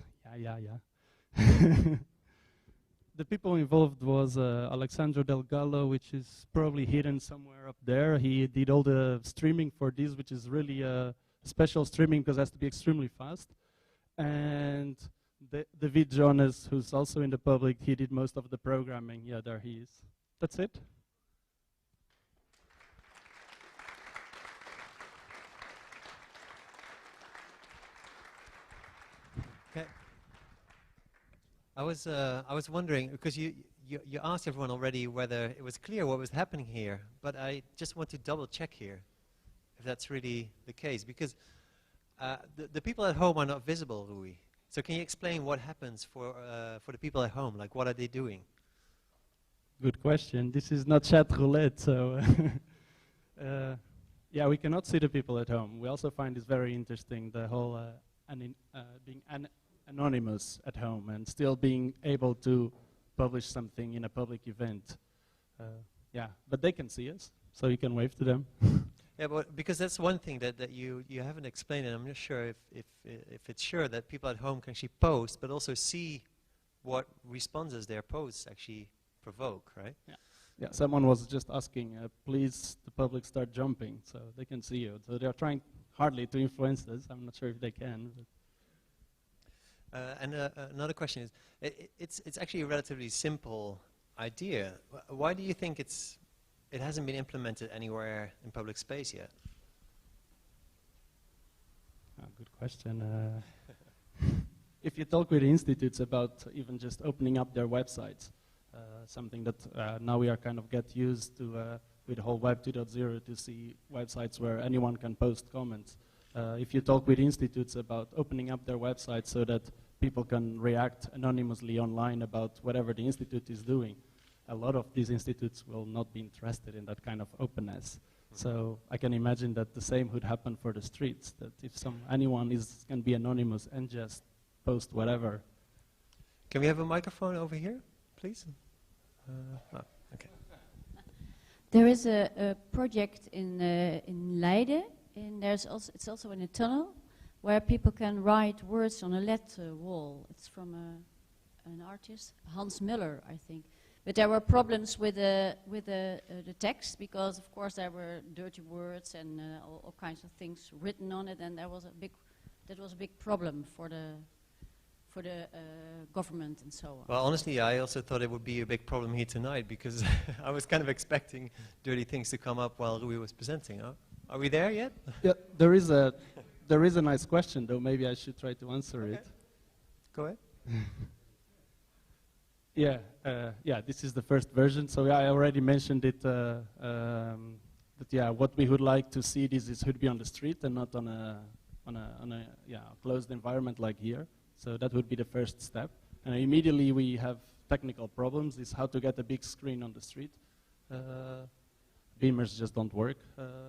the people involved was Alexandro Del Gallo, which is probably hidden somewhere up there. He did all the streaming for this, which is really special streaming because it has to be extremely fast. And David Jonas, who's also in the public, he did most of the programming. Yeah, there he is. That's it. Okay. I was wondering, because you asked everyone already whether it was clear what was happening here, but I just want to double check here if that's really the case, because the people at home are not visible, Rui. So can you explain what happens for the people at home? Like, what are they doing? Good question. This is not chat roulette, so yeah, we cannot see the people at home. We also find this very interesting, the whole being anonymous at home and still being able to publish something in a public event. Yeah, but they can see us, so you can wave to them. Yeah, but because that's one thing that you haven't explained, and I'm not sure if it's sure that people at home can actually post, but also see what responses their posts actually provoke, right? Yeah. Yeah. Someone was just asking, please, the public start jumping, so they can see you. So they are trying hardly to influence us. I'm not sure if they can. And another question is, it's actually a relatively simple idea. Why do you think it hasn't been implemented anywhere in public space yet? Good question. If you talk with institutes about even just opening up their websites, something that now we are kind of get used to with the whole Web 2.0 to see websites where anyone can post comments. If you talk with institutes about opening up their websites so that people can react anonymously online about whatever the institute is doing, a lot of these institutes will not be interested in that kind of openness. So I can imagine that the same would happen for the streets, that if anyone can be anonymous and just post whatever. Can we have a microphone over here, please? Okay. There is a project in Leiden, and it's also in a tunnel where people can write words on a LED wall. It's from an artist, Hans Muller, I think. But there were problems with the text because, of course, there were dirty words and all kinds of things written on it, and that was a big problem for the government and so on. Well, honestly, I also thought it would be a big problem here tonight because I was kind of expecting dirty things to come up while Rui was presenting. Huh? Are we there yet? Yeah, there is a nice question, though. Maybe I should try to answer it. Go ahead. Yeah, this is the first version. So yeah, I already mentioned it. That yeah, what we would like to see would be on the street and not on a closed environment like here. So that would be the first step. And immediately we have technical problems. Is how to get a big screen on the street. Beamers just don't work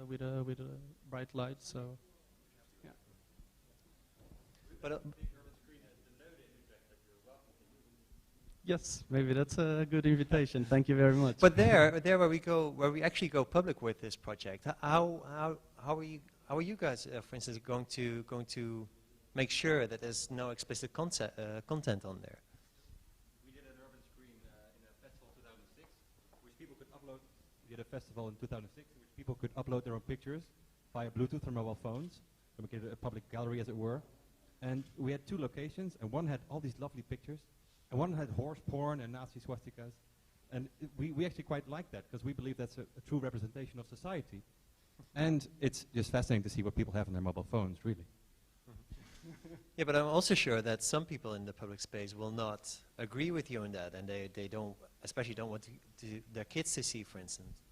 with a bright light. So yeah. But yes, maybe that's a good invitation. Thank you very much. But there where we actually go public with this project, how are you guys, for instance, going to make sure that there's no explicit content on there? We did an urban screen in a festival in 2006, which people could upload. We did a festival in 2006 in which people could upload their own pictures via Bluetooth or mobile phones, to make it a public gallery, as it were. And we had two locations, and one had all these lovely pictures, and one had horse porn and Nazi swastikas. And we actually quite like that, because we believe that's a true representation of society. And it's just fascinating to see what people have on their mobile phones, really. Yeah, but I'm also sure that some people in the public space will not agree with you on that, and they don't, especially don't want their kids to see, for instance.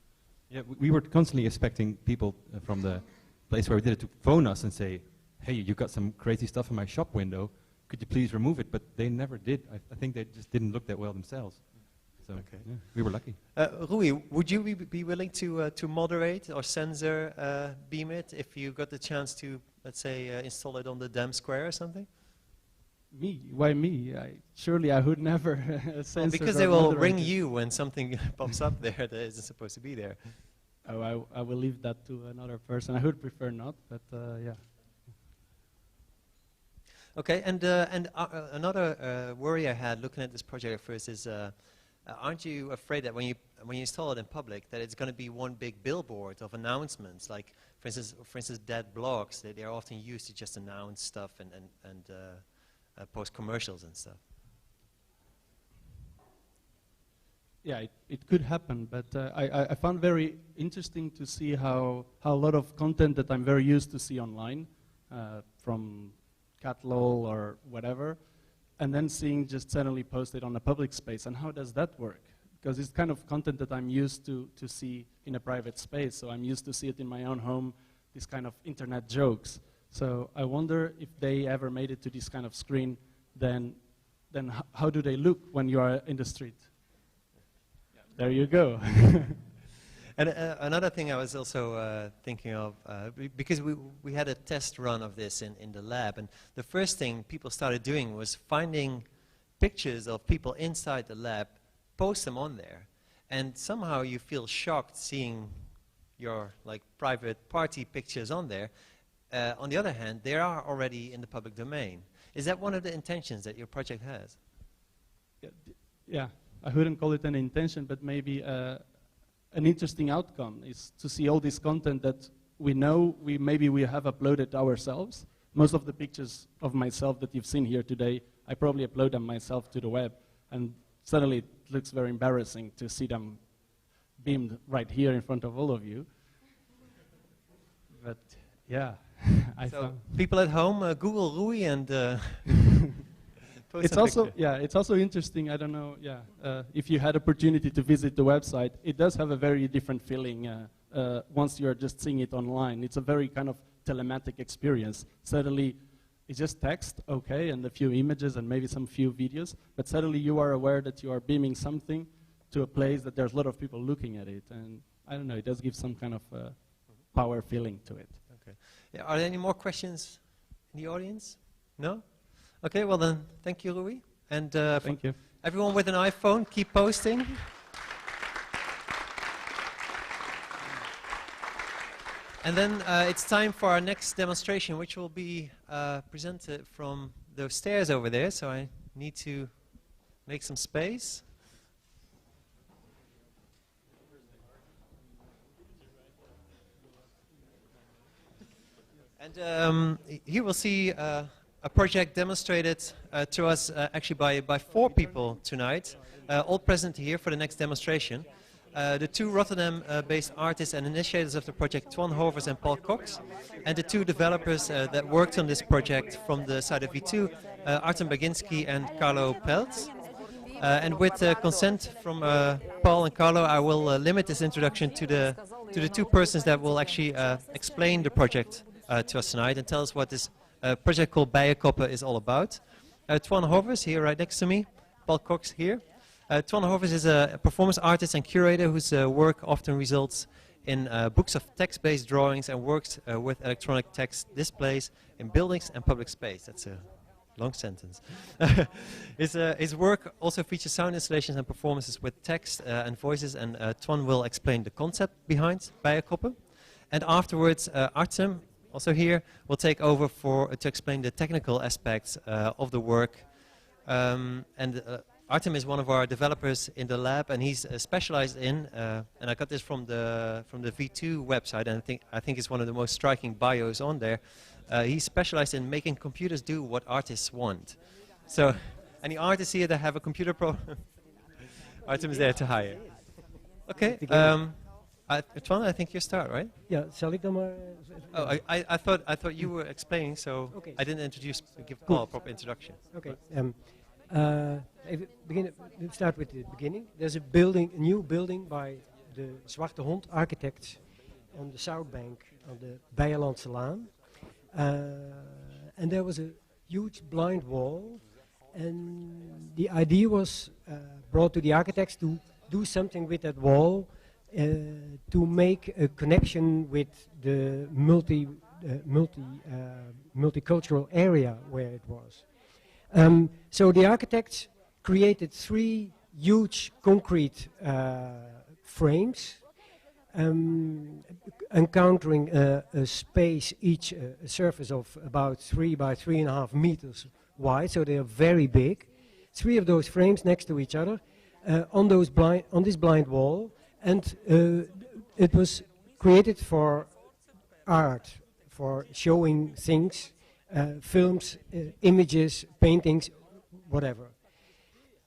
Yeah, we were constantly expecting people from the place where we did it to phone us and say, hey, you got some crazy stuff in my shop window, could you please remove it? But they never did. I think they just didn't look that well themselves. So yeah, we were lucky. Rui, would you be willing to moderate or censor Beam It if you got the chance to, let's say, install it on the Dam Square or something? Me? Why me? Surely I would never censor. Well, because they will ring you when something pops up there that isn't supposed to be there. Oh, I will leave that to another person. I would prefer not, but yeah. Okay, and another worry I had looking at this project at first is, aren't you afraid that when you install it in public, that it's going to be one big billboard of announcements? Like, for instance, dead blogs. They're often used to just announce stuff and post commercials and stuff. Yeah, it could happen, but I found very interesting to see how a lot of content that I'm very used to see online, from Catlol or whatever, and then seeing just suddenly posted on a public space, and how does that work? Because it's kind of content that I'm used to see in a private space, so I'm used to see it in my own home, these kind of internet jokes. So I wonder if they ever made it to this kind of screen, then how do they look when you are in the street? Yeah. There you go. And another thing I was also thinking of, because we had a test run of this in the lab, and the first thing people started doing was finding pictures of people inside the lab, post them on there, and somehow you feel shocked seeing your private party pictures on there. On the other hand, they are already in the public domain. Is that one of the intentions that your project has? Yeah, I wouldn't call it an intention, but maybe an interesting outcome is to see all this content that we know maybe we have uploaded ourselves. Most of the pictures of myself that you've seen here today, I probably upload them myself to the web, and suddenly it looks very embarrassing to see them beamed right here in front of all of you. But yeah, so people at home, Google Rui and it's also it's also interesting. I don't know. If you had opportunity to visit the website, it does have a very different feeling once you are just seeing it online. It's a very kind of telematic experience. Suddenly, it's just text, okay, and a few images and maybe some few videos. But suddenly, you are aware that you are beaming something to a place that there's a lot of people looking at it, and I don't know. It does give some kind of power feeling to it. Okay. Yeah, are there any more questions in the audience? No? Okay, well then, thank you, Rui. And thank you. Everyone with an iPhone, keep posting. And then it's time for our next demonstration, which will be presented from those stairs over there. So I need to make some space. And here we'll see a project demonstrated to us actually by 4 people tonight, all present here for the next demonstration. The 2 Rotterdam-based artists and initiators of the project, Toine Horvers and Paul Cox, and the 2 developers that worked on this project from the side of V2, Artem Baginski and Carlo Peltz. And with consent from Paul and Carlo, I will limit this introduction to the 2 persons that will actually explain the project to us tonight and tell us what this project called Bijenkoppen is all about. Toine Horvers here right next to me, Paul Cox here. Toine Horvers is a performance artist and curator whose work often results in books of text-based drawings and works with electronic text displays in buildings and public space. That's a long sentence. His work also features sound installations and performances with text and voices, and Toine will explain the concept behind Bijenkoppen. And afterwards, Artem, also here, will take over to explain the technical aspects of the work. Artem is one of our developers in the lab, and he's specialized in, and I got this from the V2 website, and I think it's one of the most striking bios on there. He's specialized in making computers do what artists want. So, any artists here that have a computer problem? Item is there to hire. Okay. Toine, I think you start, right? Ja, zal ik dan maar... Oh, I thought you were explaining, so Okay. I didn't give Paul a proper introduction. Okay. Even beginnen. We start with the beginning. There's a new building by the Zwarte Hond architects on the south bank of the Beierlandse Laan. And there was a huge blind wall, and the idea was brought to the architects to do something with that wall to make a connection with the multicultural area where it was. So the architects created 3 huge concrete frames, encountering a space, each a surface of about 3 by 3.5 meters wide, so they are very big. 3 of those frames next to each other on this blind wall, and it was created for art, for showing things, films, images, paintings, whatever.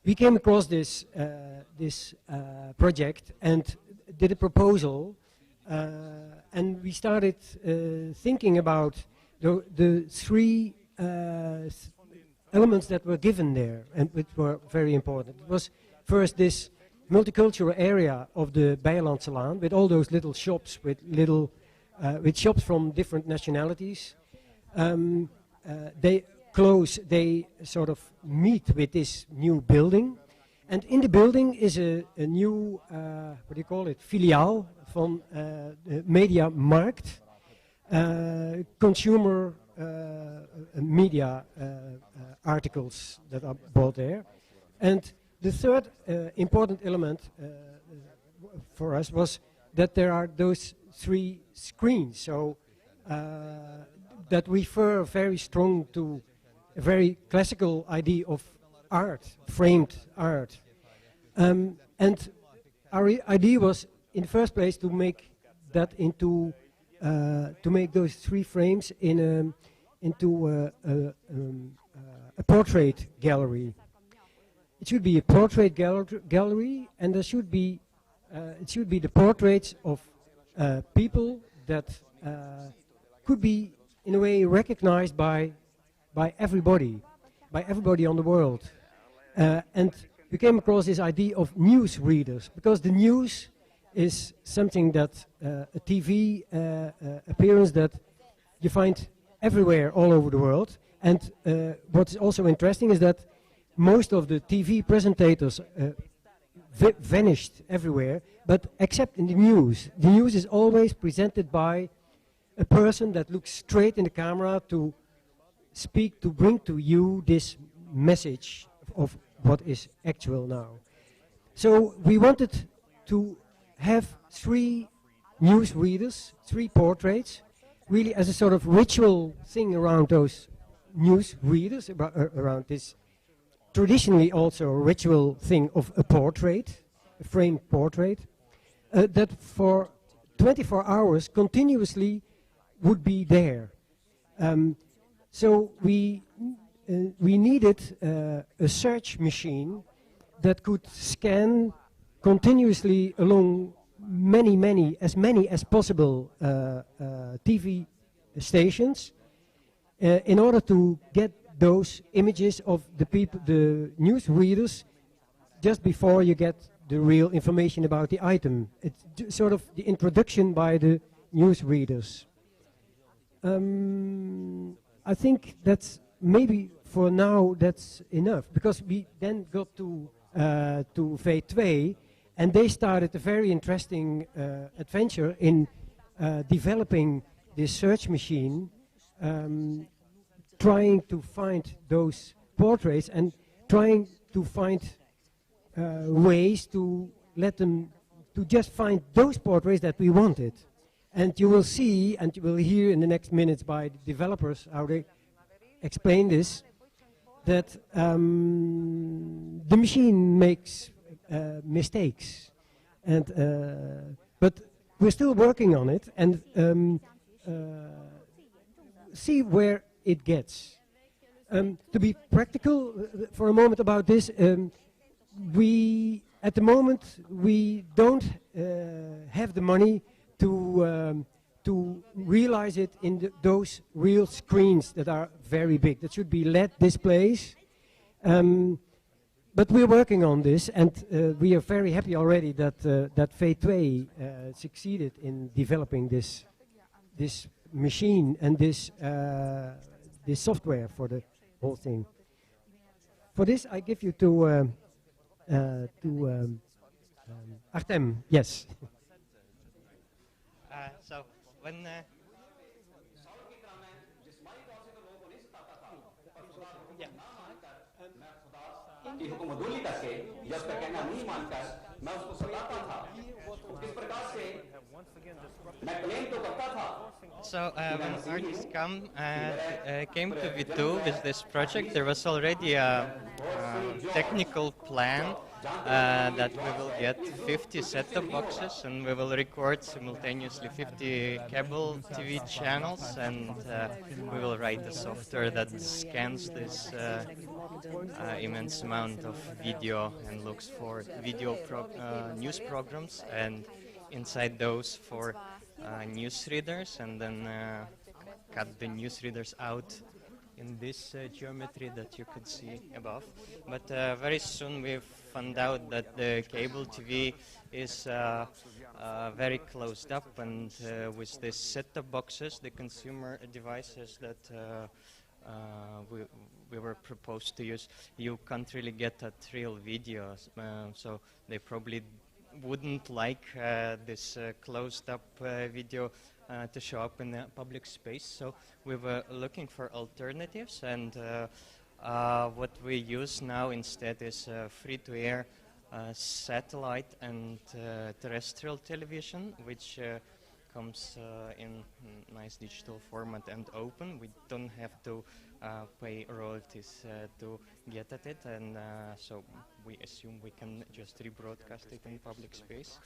We came across this project and did a proposal, and we started thinking about the 3 elements that were given there, and which were very important. It was first this multicultural area of the Beierlandse Laan, with all those little shops, with shops from different nationalities. They sort of meet with this new building, and in the building is a new, what do you call it, filiaal van Media Markt, consumer media articles that are bought there. And the third important element for us was that there are those 3 screens, so that refer very strong to a very classical idea of art, framed art. And our idea was, in the first place, to make that into, to make those 3 frames into a portrait gallery. It should be a portrait gallery, and there should be it should be the portraits of people that could be, in a way, recognized by everybody on the world. And we came across this idea of news readers, because the news is something that a TV appearance that you find everywhere all over the world. And what's also interesting is that most of the TV presentators vanished everywhere, but except in the news. The news is always presented by a person that looks straight in the camera to speak, to bring to you this message of what is actual now. So we wanted to have 3 news readers, 3 portraits, really as a sort of ritual thing around those news readers, around this traditionally also a ritual thing of a portrait, a framed portrait, that for 24 hours continuously would be there. So we needed a search machine that could scan continuously along many as possible TV stations in order to get those images of the people, the news readers, just before you get the real information about the item. It's sort of the introduction by the news readers. I think that's maybe for now that's enough, because we then got to V2, and they started a very interesting adventure in developing this search machine, trying to find those portraits and trying to find ways to let them to just find those portraits that we wanted. And you will see, and you will hear in the next minutes by the developers how they explain this, that the machine makes mistakes, and but we're still working on it, and see where it gets. To be practical for a moment about this, we at the moment, we don't have the money to realize it in those real screens that are very big. That should be LED displays. But we're working on this, and we are very happy already that that V2 succeeded in developing this machine and this software for the whole thing. For this, I give you to Artem. Yes. So when So when artists came to V2 with this project, there was already a technical plan that we will get 50 set-top boxes and we will record simultaneously 50 cable TV channels, and we will write a software that scans this immense amount of video and looks for news programs, and inside those for newsreaders, and then cut the newsreaders out in this geometry that you could see above. But very soon we found out that the cable TV is very closed up, and with these set-top boxes, the consumer devices that we were proposed to use, you can't really get at real videos, so they probably wouldn't like this closed-up video to show up in the public space. So we were looking for alternatives, and what we use now instead is free-to-air satellite and terrestrial television, which comes in nice digital format and open. We don't have to pay royalties to get at it, and so we assume we can just rebroadcast it in public space.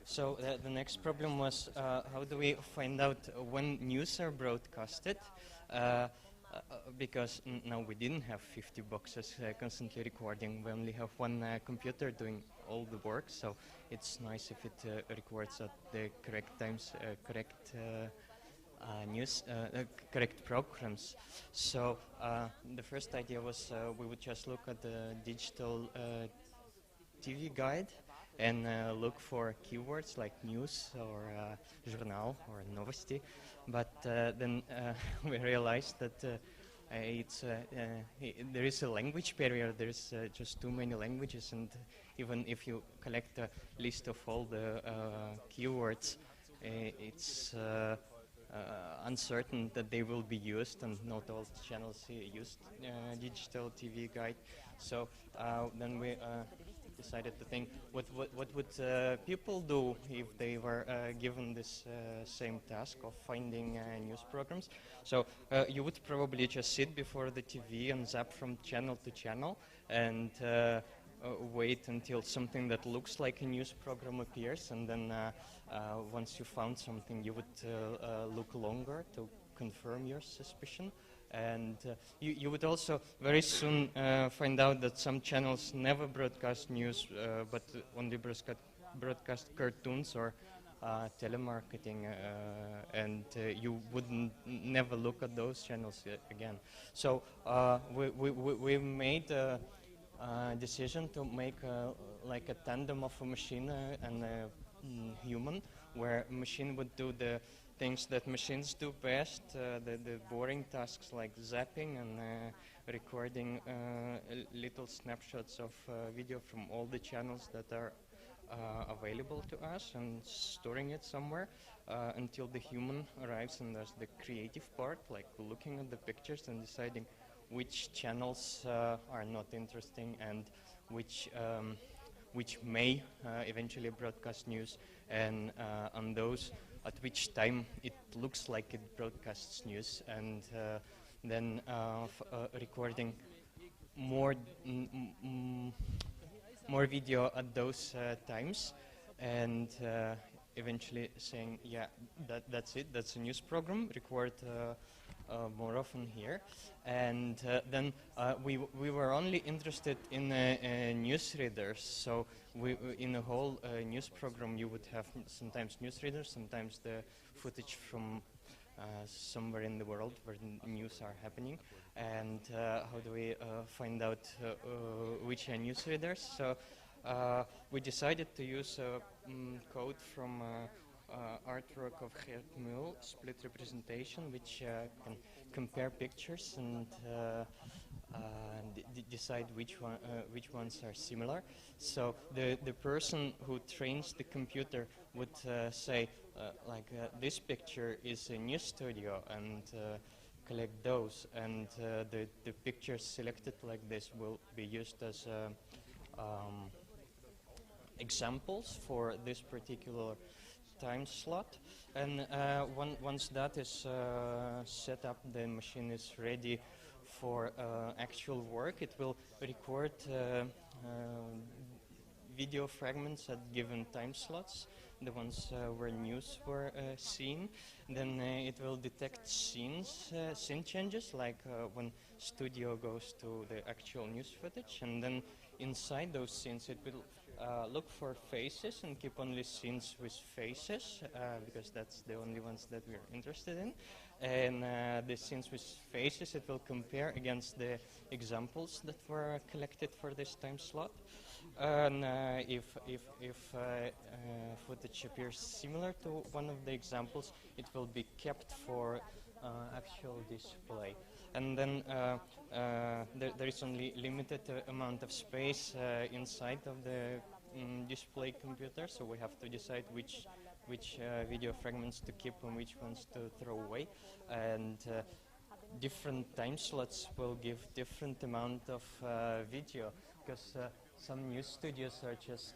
So the next problem was how do we find out when news are broadcasted? Because now we didn't have 50 boxes constantly recording. We only have one computer doing all the work, so it's nice if it records at the correct times, correct correct programs. So the first idea was we would just look at the digital TV guide and look for keywords like news or journal or novosti. But then we realized that there is a language barrier. There's just too many languages, and even if you collect a list of all the keywords, it's uncertain that they will be used, and not all channels use digital TV guide. So then we decided to think, what would people do if they were given this same task of finding news programs? So you would probably just sit before the TV and zap from channel to channel and wait until something that looks like a news program appears, and then once you found something, you would look longer to confirm your suspicion. And you would also very soon find out that some channels never broadcast news, but only broadcast cartoons or telemarketing, and you wouldn't never look at those channels again. So we made a decision to make like a tandem of a machine and a human, where a machine would do the things that machines do best, the boring tasks like zapping and recording little snapshots of video from all the channels that are available to us and storing it somewhere until the human arrives and does the creative part, like looking at the pictures and deciding which channels are not interesting and which may eventually broadcast news, and on those at which time it looks like it broadcasts news, and then recording more video at those times, and eventually saying, yeah, that's it, that's a news program, record more often here. And then we were only interested in newsreaders. So in a whole news program, you would have sometimes newsreaders, sometimes the footage from somewhere in the world where news are happening. And how do we find out which are newsreaders? So we decided to use code from artwork of Geert Mul, split representation, which can compare pictures and decide which ones are similar. So the person who trains the computer would say, this picture is a news studio, and collect those, and the pictures selected like this will be used as examples for this particular time slot. And once that is set up, the machine is ready for actual work. It will record video fragments at given time slots, the ones where news were seen. Then it will detect scene changes, like when studio goes to the actual news footage, and then inside those scenes it will look for faces and keep only scenes with faces, because that's the only ones that we're interested in. And the scenes with faces, it will compare against the examples that were collected for this time slot. And if footage appears similar to one of the examples, it will be kept for actual display. And then there is only limited amount of space inside of the display computer, so we have to decide which video fragments to keep and which ones to throw away. And different time slots will give different amount of video, because some news studios are just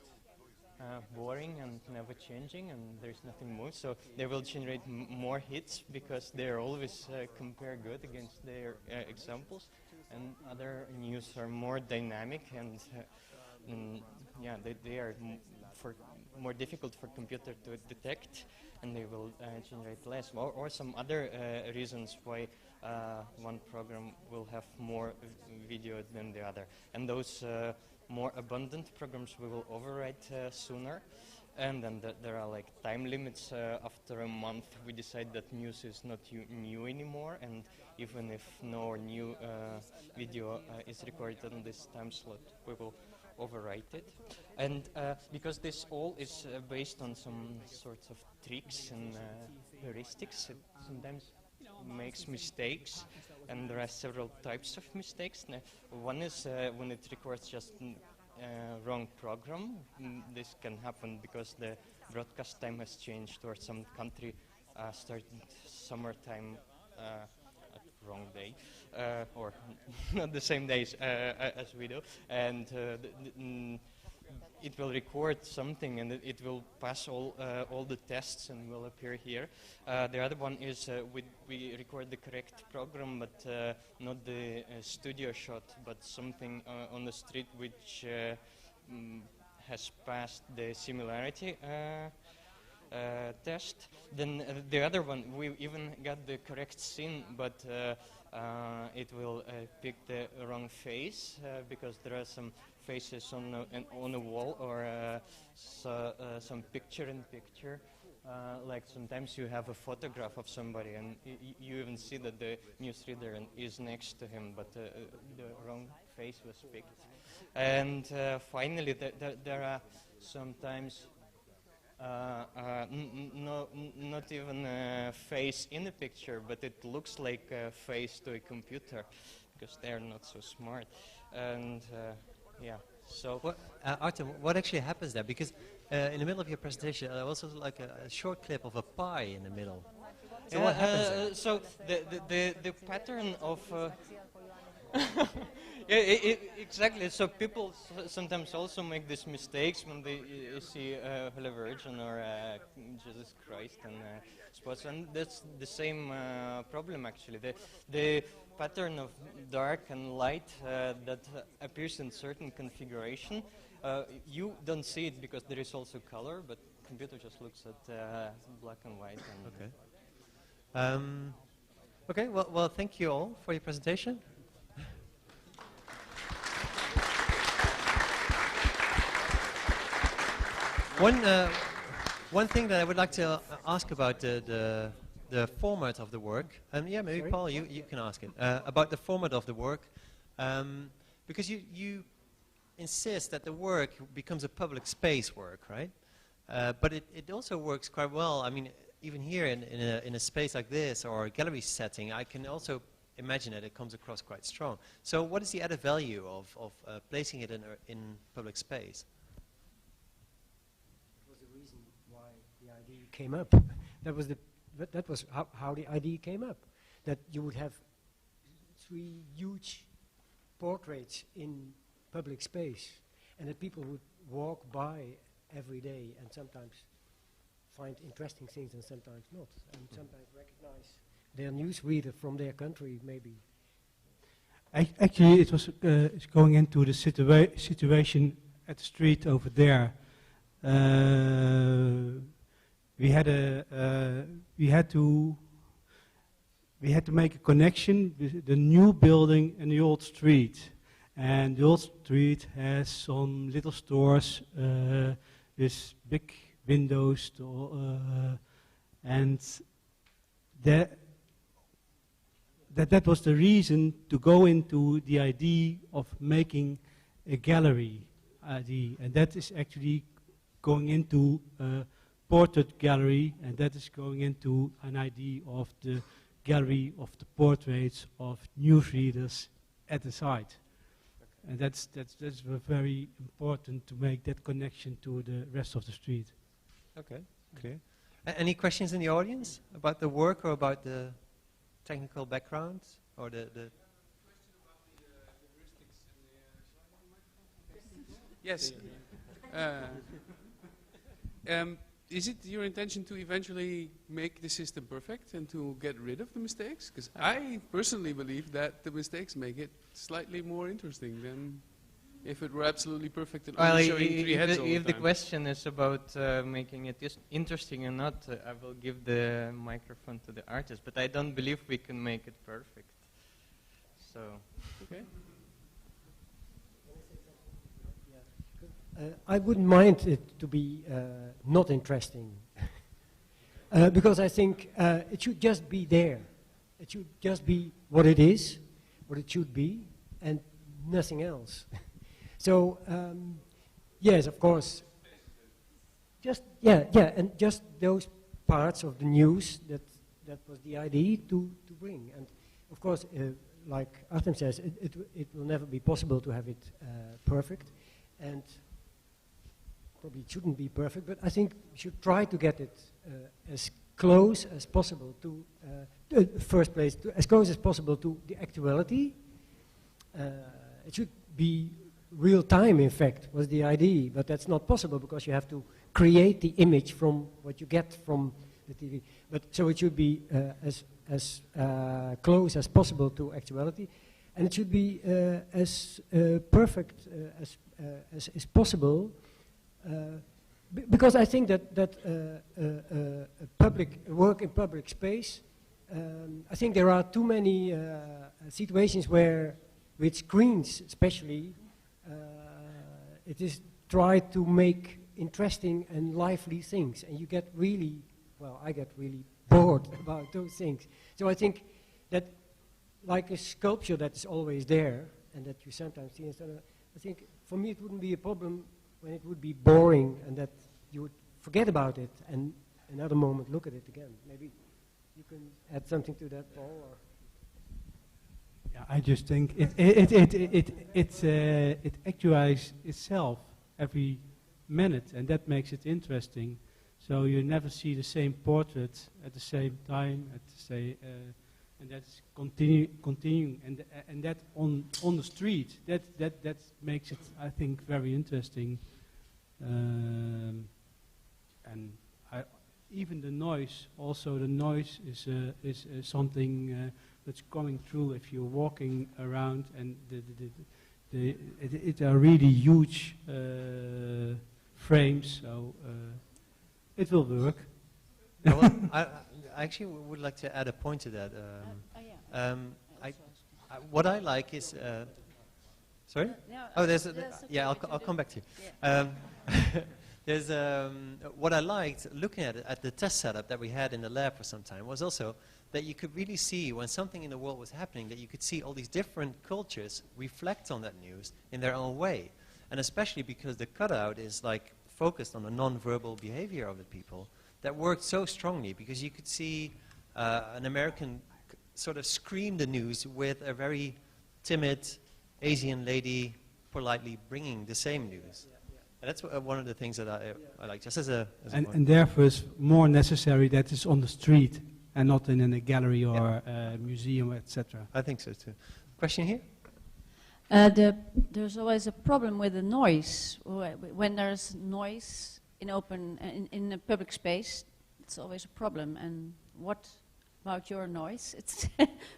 boring and never changing, and there's nothing more, so they will generate more hits because they're always compare good against their examples. And other news are more dynamic, and yeah, they are more difficult for computer to detect, and they will generate less. Or some other reasons why one program will have more video than the other. And those more abundant programs we will overwrite sooner. And then there are like time limits. After a month we decide that news is not new anymore, and even if no new video is recorded on this time slot, we will overwrite it. And because this all is based on some sorts of tricks and heuristics, it sometimes makes mistakes, and there are several types of mistakes. One is when it records just wrong program. This can happen because the broadcast time has changed, or some country started summertime at wrong day, or not the same days as we do, and it will record something, and it will pass all the tests and will appear here. The other one is we record the correct program, but not the studio shot, but something on the street which has passed the similarity test. Then the other one, we even got the correct scene, but it will pick the wrong face because there are some faces on a wall, or some picture-in-picture. Like sometimes you have a photograph of somebody, and you even see that the newsreader is next to him, but the wrong face was picked. And finally, there are sometimes not even a face in the picture, but it looks like a face to a computer, because they're not so smart. And yeah, so Artem, what actually happens there? Because in the middle of your presentation, there was also like a short clip of a pie in the middle. So what happens there? So the pattern of yeah, exactly. So people sometimes also make these mistakes when they see Holy Virgin or Jesus Christ and spots, and that's the same problem actually. The pattern of dark and light that appears in certain configuration, you don't see it because there is also color, but computer just looks at black and white. And okay. Okay, well, thank you all for your presentation. One thing that I would like to ask about the format of the work, and yeah, maybe Paul, you can ask it, about the format of the work, because you insist that the work becomes a public space work, right? But it also works quite well. I mean, even here in a space like this or a gallery setting, I can also imagine that it comes across quite strong. So what is the added value of placing it in public space? That was the reason why the idea came up. That was how the idea came up. That you would have 3 huge portraits in public space, and that people would walk by every day and sometimes find interesting things and sometimes not, and sometimes recognize their newsreader from their country, maybe. Actually, it was going into the situation at the street over there. We had to make a connection with the new building and the old street, and the old street has some little stores with big windows, and that was the reason to go into the idea of making a gallery idea, and that is actually going into a portrait gallery, and that is going into an idea of the gallery of the portraits of newsreaders at the site. And that's very important to make that connection to the rest of the street. Okay, clear. Any questions in the audience about the work or about the technical background or the Yes. Is it your intention to eventually make the system perfect and to get rid of the mistakes? Because I personally believe that the mistakes make it slightly more interesting than if it were absolutely perfect and only showing 3 heads all the time. If the question is about making it interesting or not, I will give the microphone to the artist. But I don't believe we can make it perfect. So. Okay. I wouldn't mind it to be not interesting, because I think it should just be there. It should just be what it is, what it should be, and nothing else. So, yes, of course, just, and just those parts of the news that was the idea to bring. And of course, like Artem says, it will never be possible to have it perfect, and probably it shouldn't be perfect, but I think we should try to get it as close as possible to first place, as close as possible to the actuality. It should be real time, in fact, was the idea, but that's not possible because you have to create the image from what you get from the TV. But so it should be as close as possible to actuality, and it should be as perfect as possible. Because I think that public work in public space, I think there are too many situations where, with screens especially, it is tried to make interesting and lively things, and you get really, well, I get really bored about those things. So I think that, like a sculpture that is always there and that you sometimes see, I think for me it wouldn't be a problem when it would be boring and that you would forget about it and another moment look at it again. Maybe you can add something to that, Paul? Or? Yeah, I just think it actualizes itself every minute, and that makes it interesting. So you never see the same portrait at the same time, and that's continuing, and that on the street, that makes it, I think, very interesting. And even the noise, also the noise is something that's coming through if you're walking around, and it are really huge frames, so it will work. Well, I actually would like to add a point to that. I What I like is, sorry? Oh, yeah, I'll come back to you. There's what I liked looking at the test setup that we had in the lab for some time was also that you could really see when something in the world was happening, that you could see all these different cultures reflect on that news in their own way. And especially because the cutout is like focused on the non-verbal behavior of the people, that worked so strongly because you could see an American sort of scream the news with a very timid Asian lady politely bringing the same news. And that's one of the things that I like, just as a and therefore it's more necessary that it's on the street and not in a gallery or a museum, etc. I think so too. Question here? There's always a problem with the noise. When there's noise in in a public space, it's always a problem. And what about your noise? It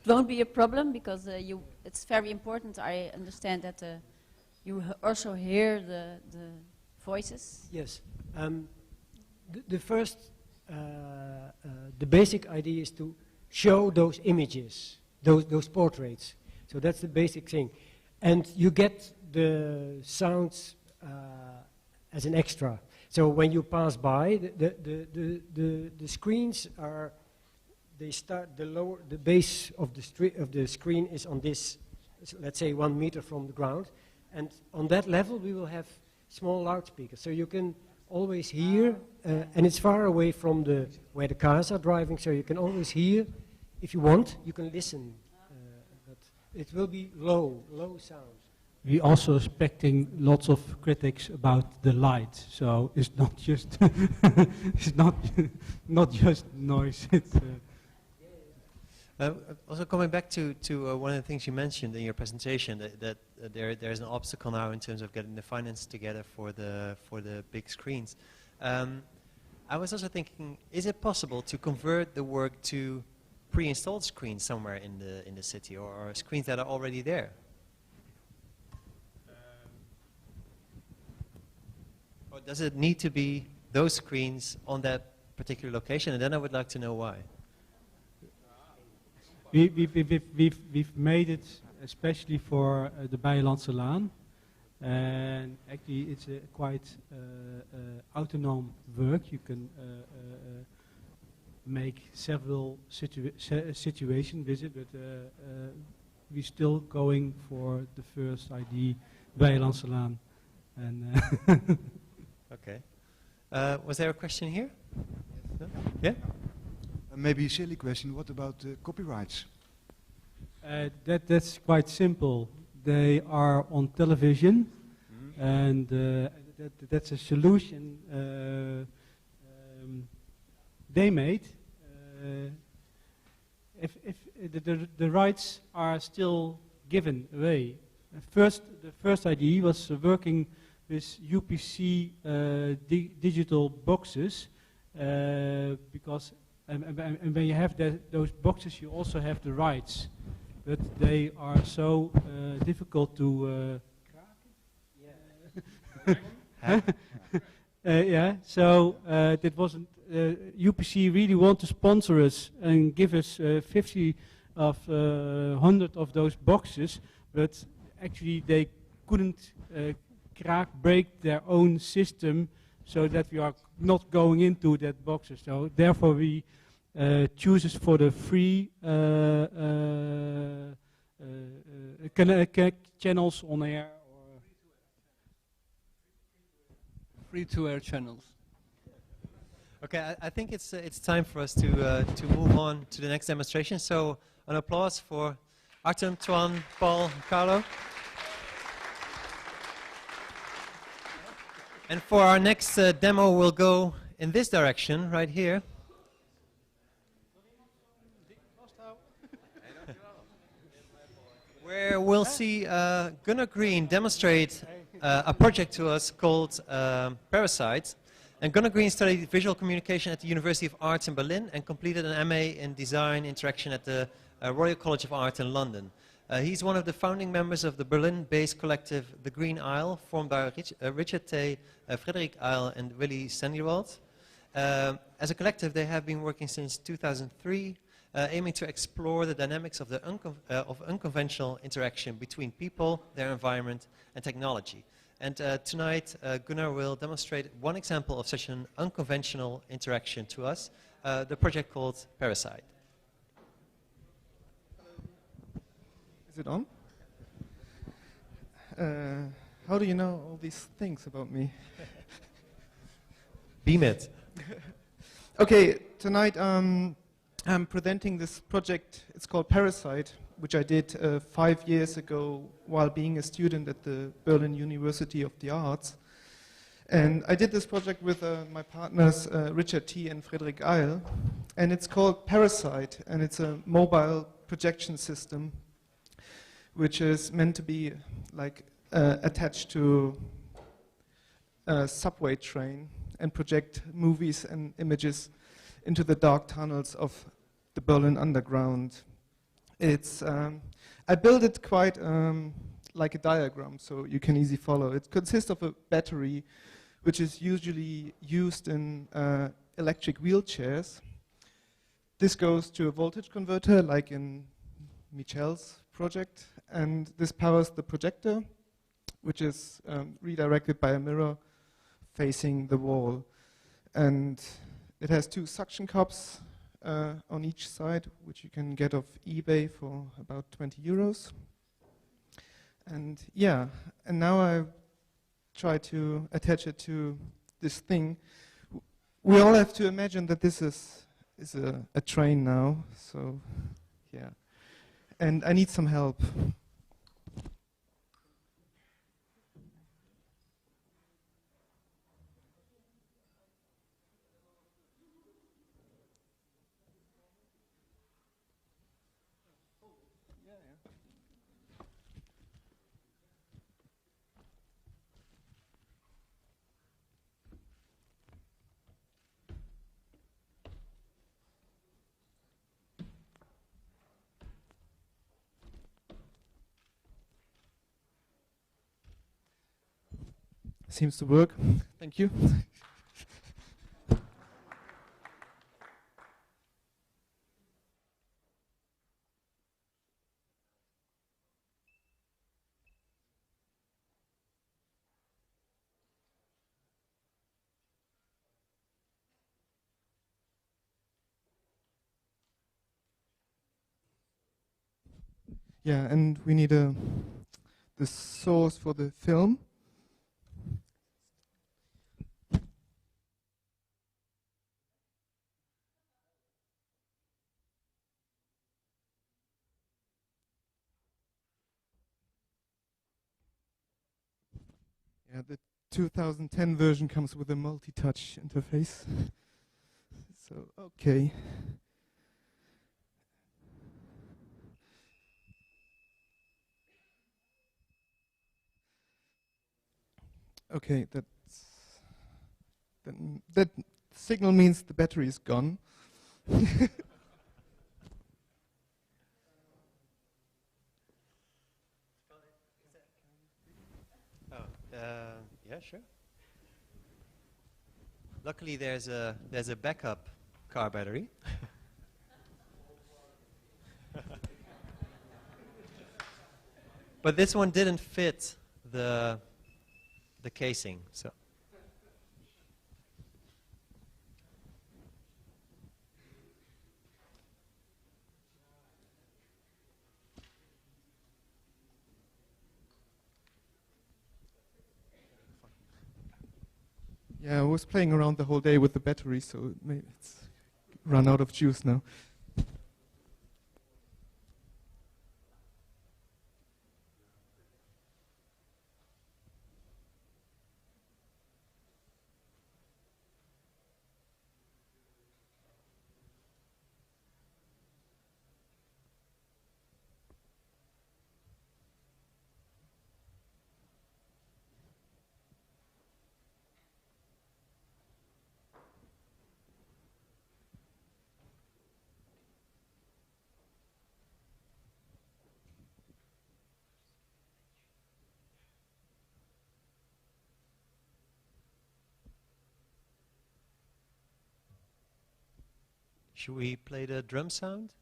won't be a problem because it's very important. I understand that you also hear the voices. Yes. The first, the basic idea is to show those images, those portraits. So that's the basic thing. And you get the sounds as an extra. So when you pass by, the screens are, they start, the base of the screen is on this, let's say 1 meter from the ground. And on that level we will have small loudspeakers. So you can always hear, and it's far away from where the cars are driving, so you can always hear. If you want, you can listen. But it will be low sound. We're also expecting lots of critics about the light, so it's not just it's not just noise. It's, also coming back to one of the things you mentioned in your presentation, that there's an obstacle now in terms of getting the finance together for the big screens. I was also thinking, is it possible to convert the work to pre-installed screens somewhere in the city, or screens that are already there? Or does it need to be those screens on that particular location? And then I would like to know why. We've made it especially for the Bijlandse Laan, and actually it's a quite autonomous work. You can make several situations visit, but we're still going for the first ID, Bijlandse Laan. And okay. Was there a question here? No? Yeah? Maybe a silly question, what about copyrights? That's quite simple. They are on television, and that's a solution they made. If the rights are still given away. The first idea was working with UPC digital boxes, because and when you have those boxes, you also have the rights, but they are so difficult to. Yeah. So that wasn't. UPC really want to sponsor us and give us 50 of 100 of those boxes, but actually they couldn't break their own system, so that we are not going into that boxes. So therefore we chooses for the free channels on air, or free-to-air channels. Okay, I think it's time for us to move on to the next demonstration. So an applause for Artem, Toine, Paul, Carlo. And for our next demo, we'll go in this direction, right here. Where we'll see Gunnar Green demonstrate a project to us called Parasite. And Gunnar Green studied visual communication at the University of Arts in Berlin and completed an MA in Design Interaction at the Royal College of Art in London. He's one of the founding members of the Berlin-based collective The Green Isle, formed by Richard T. Frederik Isle and Willy Sandiwald. As a collective, they have been working since 2003, aiming to explore the dynamics of the of unconventional interaction between people, their environment, and technology. And tonight, Gunnar will demonstrate one example of such an unconventional interaction to us, the project called Parasite. Is it on? How do you know all these things about me? Beam it. Okay, tonight I'm presenting this project. It's called Parasite, which I did 5 years ago while being a student at the Berlin University of the Arts. And I did this project with my partners Richard T. and Frederick Eil. And it's called Parasite, and it's a mobile projection system which is meant to be like attached to a subway train and project movies and images into the dark tunnels of the Berlin underground. It's I built it quite like a diagram, so you can easily follow. It consists of a battery, which is usually used in electric wheelchairs. This goes to a voltage converter, like in Michelle's project, and this powers the projector, which is redirected by a mirror facing the wall. And it has 2 suction cups on each side, which you can get off eBay for about 20 euros. And yeah, and now I try to attach it to this thing. We all have to imagine that this is a train now, so yeah. And I need some help. Seems to work. Thank you. Yeah, and we need the source for the film. Yeah, the 2010 version comes with a multi-touch interface. So, okay. Okay, that signal means the battery is gone. Yeah, sure. Luckily, there's a backup car battery. But this one didn't fit the casing, so. Yeah, I was playing around the whole day with the battery, so maybe it's run out of juice now. Should we play the drum sound?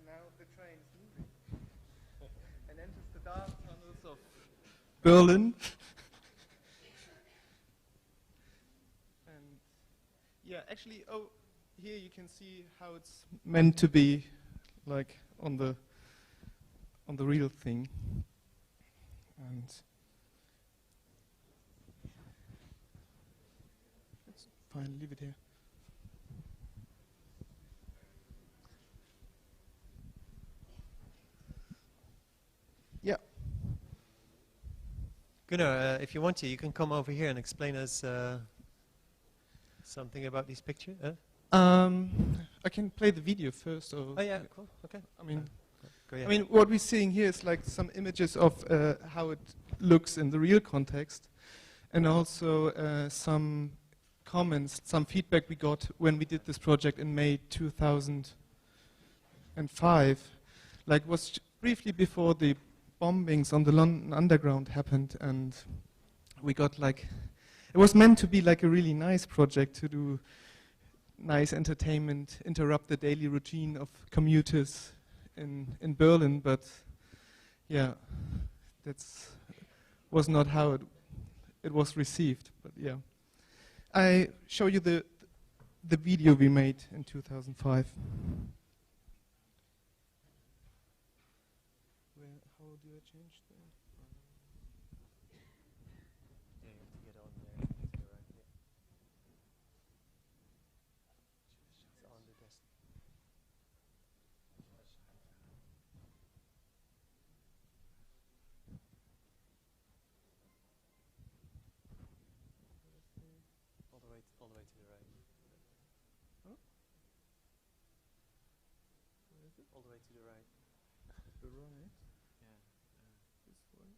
Now the train is moving and enters the dark tunnels of Berlin. And yeah, actually, here you can see how it's meant to be, like on the real thing. And let's fine, leave it here. Yeah. Gunnar, if you want to, you can come over here and explain us something about these pictures. I can play the video first. Or Oh yeah, cool. Okay. I mean, go ahead. I mean, what we're seeing here is like some images of how it looks in the real context, and also some comments, some feedback we got when we did this project in May 2005. Like, was briefly before the bombings on the London Underground happened, and we got like, it was meant to be like a really nice project to do nice entertainment, interrupt the daily routine of commuters in Berlin, but yeah, that's was not how it was received. But yeah, I show you the video we made in 2005. How do I change the? Yeah, you have to get on there. To the right, yeah. It's on the desk. All the way to the right. Huh? Where is it? All the way to the right. The right. Yeah. This one.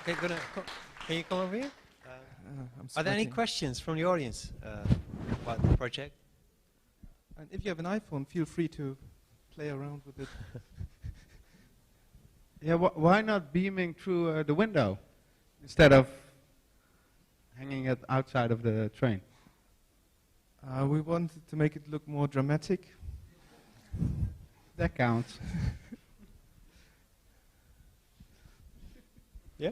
Okay, can you come over here? Are there any questions from the audience about the project? And if you have an iPhone, feel free to play around with it. Yeah, why not beaming through the window instead of hanging it outside of the train? We wanted to make it look more dramatic. That counts. Yeah?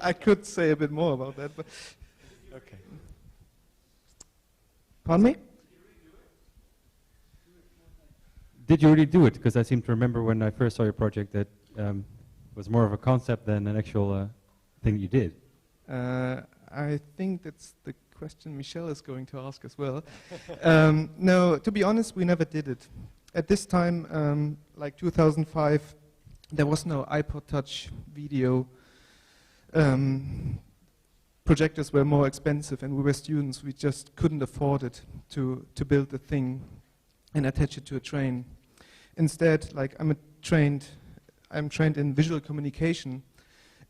I could say a bit more about that, but... Okay. Pardon me? Did you really do it? Because I seem to remember when I first saw your project that was more of a concept than an actual thing you did. I think that's the question Michelle is going to ask as well. No, to be honest, we never did it. At this time, like 2005, there was no iPod Touch video. Projectors were more expensive, and we were students. We just couldn't afford it to build the thing and attach it to a train. Instead, like I'm trained in visual communication,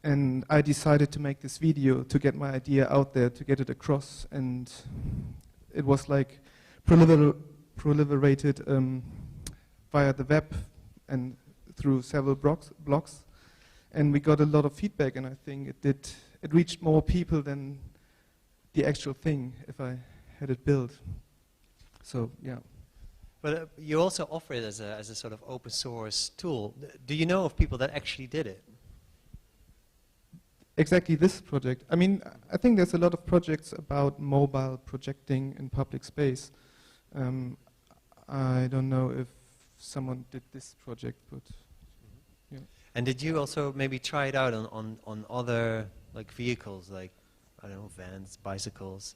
and I decided to make this video to get my idea out there, to get it across, and it was like proliferated via the web and through several blogs, and we got a lot of feedback, and I think it reached more people than the actual thing if I had it built. So yeah. But you also offer it as a sort of open source tool. Do you know of people that actually did it? Exactly this project. I mean, I think there's a lot of projects about mobile projecting in public space. I don't know if someone did this project, but yeah. And did you also maybe try it out on other like vehicles, like, I don't know, vans, bicycles?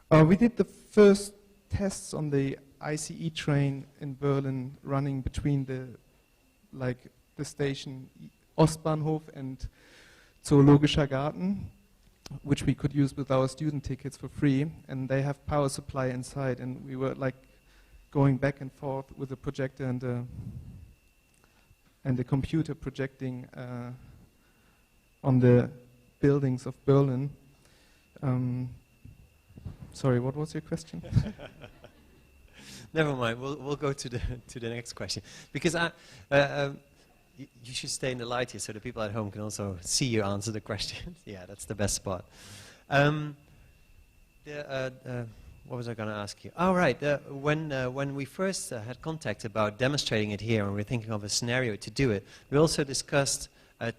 We did the first tests on the ICE train in Berlin, running between the station Ostbahnhof and Zoologischer Garten, which we could use with our student tickets for free, and they have power supply inside, and we were like going back and forth with the projector and the computer projecting on the buildings of Berlin. Sorry, what was your question? Never mind. We'll go to the next question, because you should stay in the light here so the people at home can also see you answer the questions. Yeah, that's the best spot. What was I going to ask you? Oh, right. When we first had contact about demonstrating it here, and we were thinking of a scenario to do it, we also discussed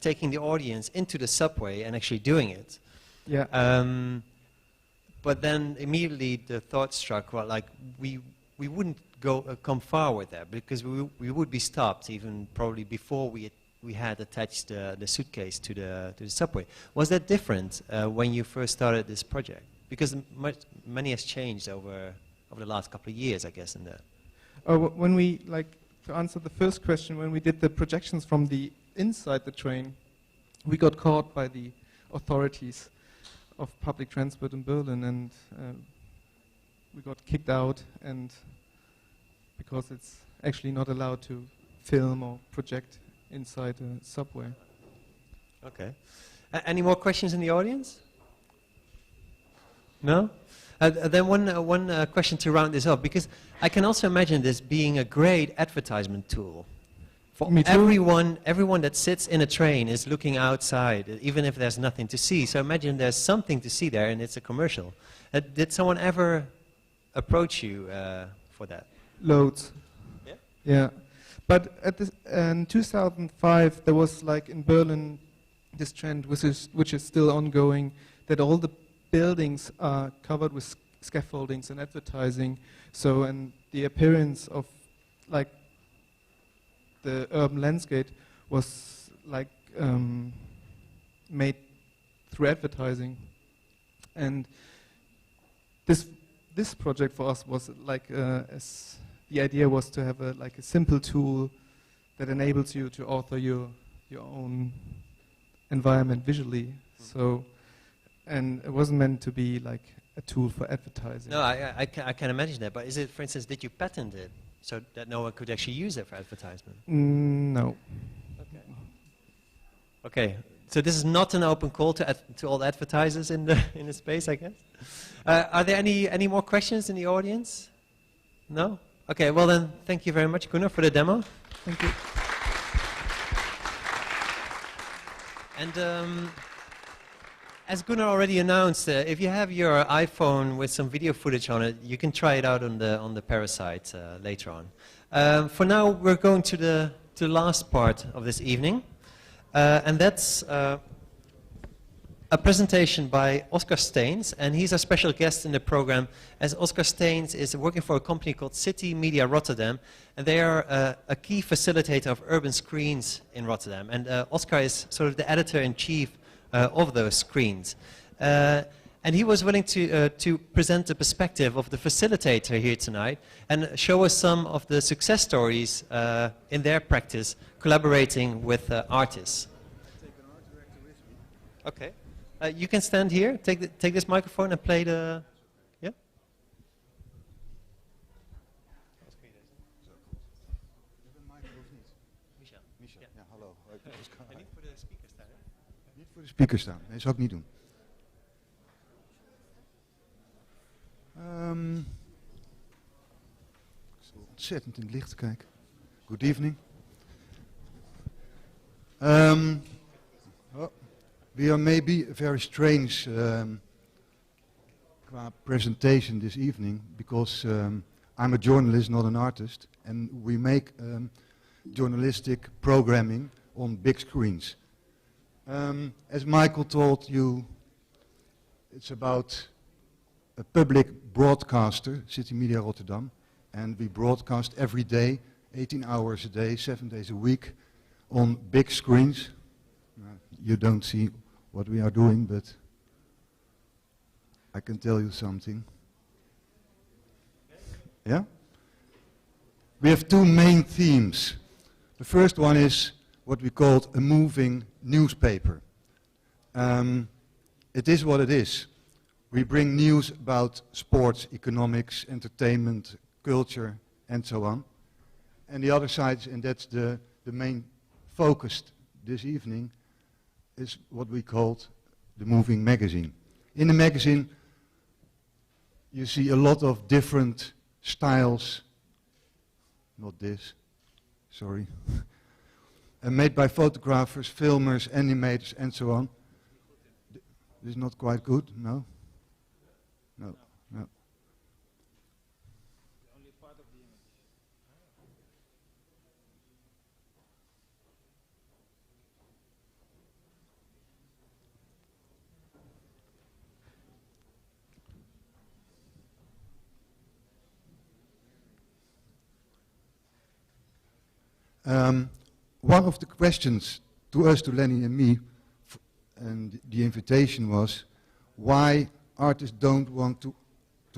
taking the audience into the subway and actually doing it. Yeah. But then immediately the thought struck, well, like we wouldn't come far with that, because we would be stopped even probably before we had attached the suitcase to the subway. Was that different when you first started this project? Because many has changed over the last couple of years, I guess, in that. When we, to answer the first question, when we did the projections from the inside the train, we got caught by the authorities of public transport in Berlin, and we got kicked out, and because it's actually not allowed to film or project inside a subway. Okay. Any more questions in the audience? No? Then one question to round this up, because I can also imagine this being a great advertisement tool. For everyone that sits in a train is looking outside, even if there's nothing to see. So imagine there's something to see there, and it's a commercial. Did someone ever approach you for that? Loads. Yeah? Yeah. But in 2005, there was in Berlin this trend, which is still ongoing, that all the buildings are covered with scaffoldings and advertising. So, and the appearance of the urban landscape was made through advertising. And this project for us was the idea was to have a simple tool that enables you to author your own environment visually. So, and it wasn't meant to be a tool for advertising. No, I can imagine that. But is it, for instance, did you patent it so that no one could actually use it for advertisement? No. Okay. So this is not an open call to all the advertisers in the space, I guess. Are there any more questions in the audience? No? Okay, well then, thank you very much, Gunnar, for the demo. Thank you. And as Gunnar already announced, if you have your iPhone with some video footage on it, you can try it out on the Parasite later on. For now, we're going to the last part of this evening, and that's a presentation by Oscar Steens, and he's a special guest in the program, as Oscar Steens is working for a company called City Media Rotterdam, and they are a key facilitator of urban screens in Rotterdam. And Oscar is sort of the editor-in-chief of those screens. And he was willing to present the perspective of the facilitator here tonight and show us some of the success stories in their practice collaborating with artists. Okay. You can stand here, take this microphone and play the... Yeah? Michelle, ja, hallo. En niet voor de speaker staan, hè? Niet voor de speaker staan, nee, zou ik niet doen. Ik sta ontzettend in het licht te kijken. Good evening. We are maybe a very strange presentation this evening because I'm a journalist, not an artist, and we make journalistic programming on big screens. As Michael told you, it's about a public broadcaster, City Media Rotterdam, and we broadcast every day, 18 hours a day, 7 days a week, on big screens. You don't see what we are doing, but I can tell you something. Yeah? We have two main themes. The first one is what we called a moving newspaper. It is what it is. We bring news about sports, economics, entertainment, culture, and so on. And the other side, and that's the main focus this evening, is what we called the moving magazine. In the magazine, you see a lot of different styles, not this, sorry, made by photographers, filmers, animators, and so on. This is not quite good, no? No, no. One of the questions to us, to Lenny and me, and the invitation was, why artists don't want to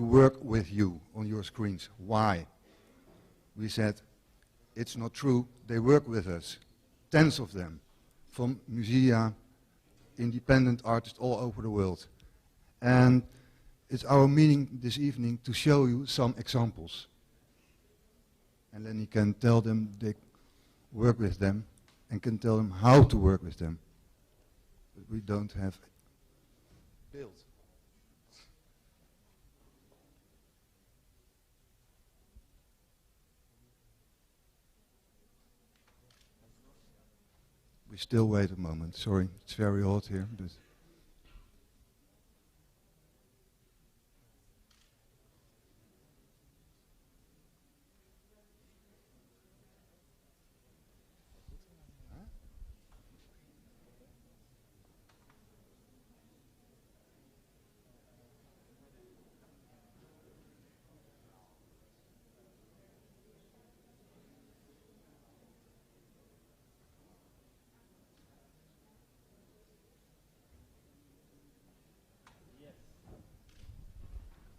work with you on your screens? Why? We said, it's not true, they work with us, tens of them, from musea, independent artists all over the world. And it's our meaning this evening to show you some examples. And then you can tell them they work with them and can tell them how to work with them. But we don't have built. We still wait a moment. Sorry, it's very hot here. But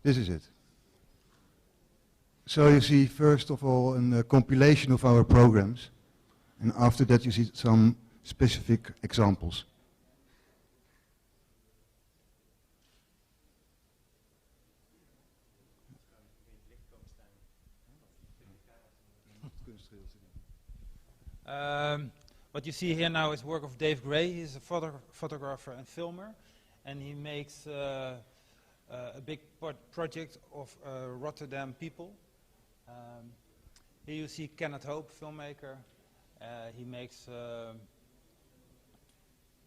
this is it. So you see, first of all, a compilation of our programs, and after that you see some specific examples. What you see here now is work of Dave Gray. He's a photographer and filmer, and he makes a big project of Rotterdam people. Here you see Kenneth Hope, filmmaker. He makes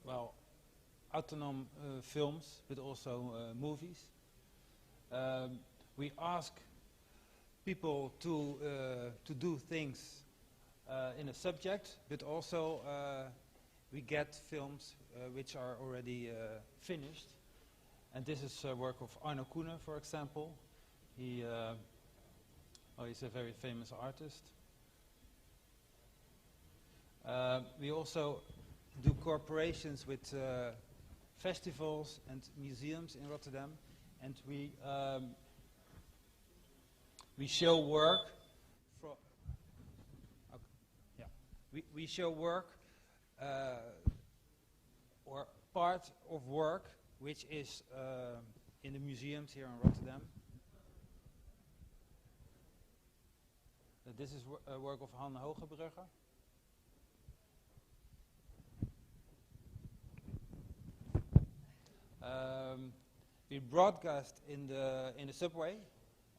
well, autonomous films, but also movies. We ask people to do things in a subject, but also we get films which are already finished. And this is work of Arno Koene, for example. He's a very famous artist. We also do cooperations with festivals and museums in Rotterdam, and we show work from. Okay, yeah, we show work or part of work which is in the museums here in Rotterdam. This is a work of Han Hogebrugge. We broadcast in the subway,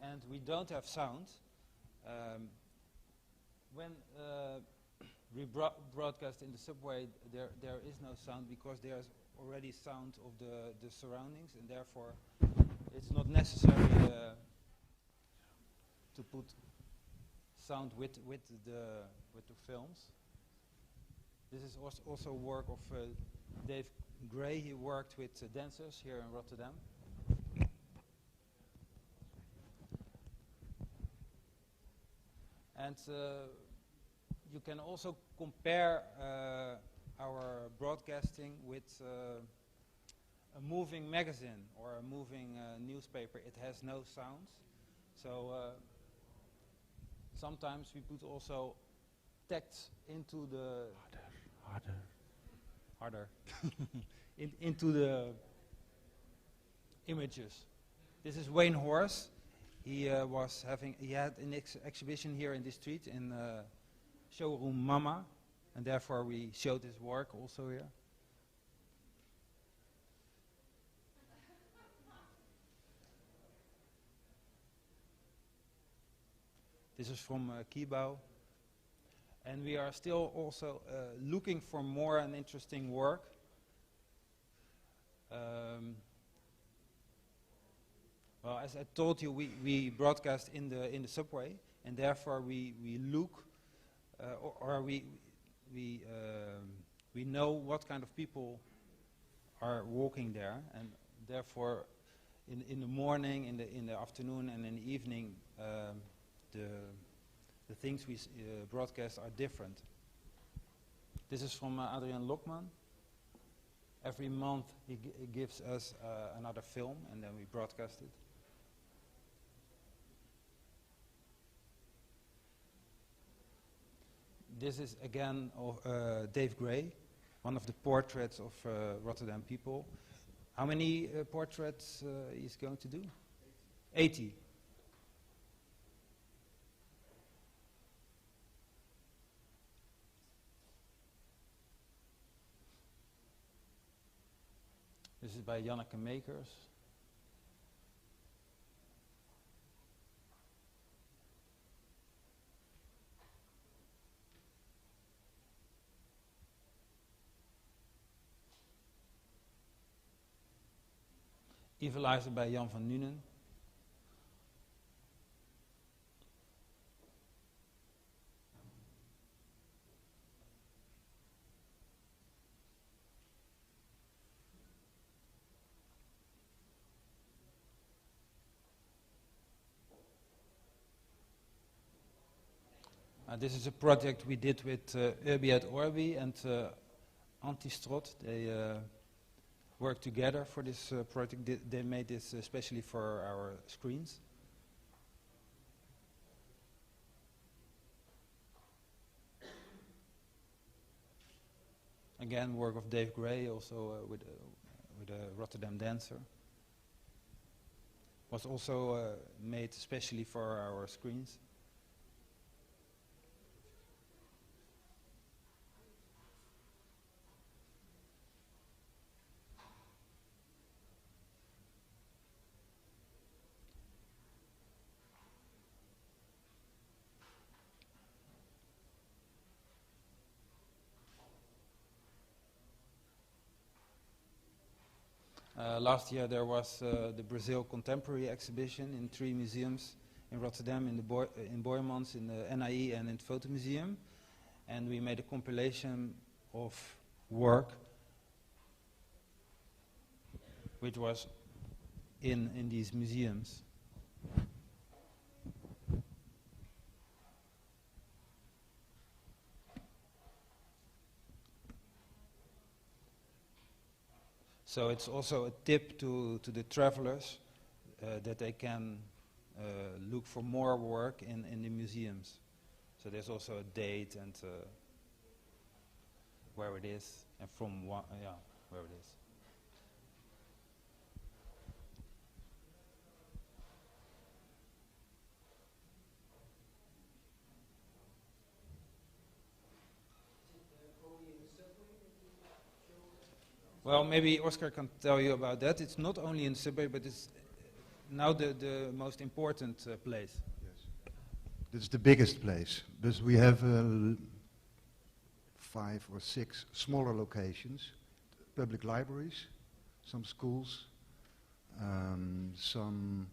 and we don't have sound. When we broadcast in the subway, there is no sound because there's already sound of the surroundings, and therefore it's not necessary to put sound with the films. This is also work of Dave Gray. He worked with dancers here in Rotterdam. And you can also compare our broadcasting with a moving magazine or a moving newspaper. It has no sounds. So sometimes we put also text into the harder into the images. This is Wayne Horse. He had an exhibition here in the street in showroom Mama, and therefore we showed his work also here. This is from Kiebau. And we are still also looking for more and interesting work. Well, as I told you, we broadcast in the subway, and therefore we look, or we know what kind of people are walking there, and therefore in the morning, in the afternoon, and in the evening, the things we broadcast are different. This is from Adrian Lokman. Every month he gives us another film, and then we broadcast it. This is again Dave Gray, one of the portraits of Rotterdam people. How many portraits he's going to do? 80. This is by Janneke Makers. Equalizer bij Jan van Nuenen. This is a project we did with Urbi et Orbi and Antistrot. They worked together for this project. They made this especially for our screens. Again, work of Dave Gray, also with a Rotterdam dancer. Was also made especially for our screens. Last year there was the Brazil Contemporary exhibition in 3 museums in Rotterdam, in Boijmans, in the NIE and in the Photo Museum. And we made a compilation of work which was in these museums. So it's also a tip to the travelers that they can look for more work in the museums. So there's also a date and where it is and from where it is. Well, maybe Oscar can tell you about that. It's not only in the subway, but it's now the most important place. Yes. It's the biggest place. But we have 5 or 6 smaller locations, public libraries, some schools, some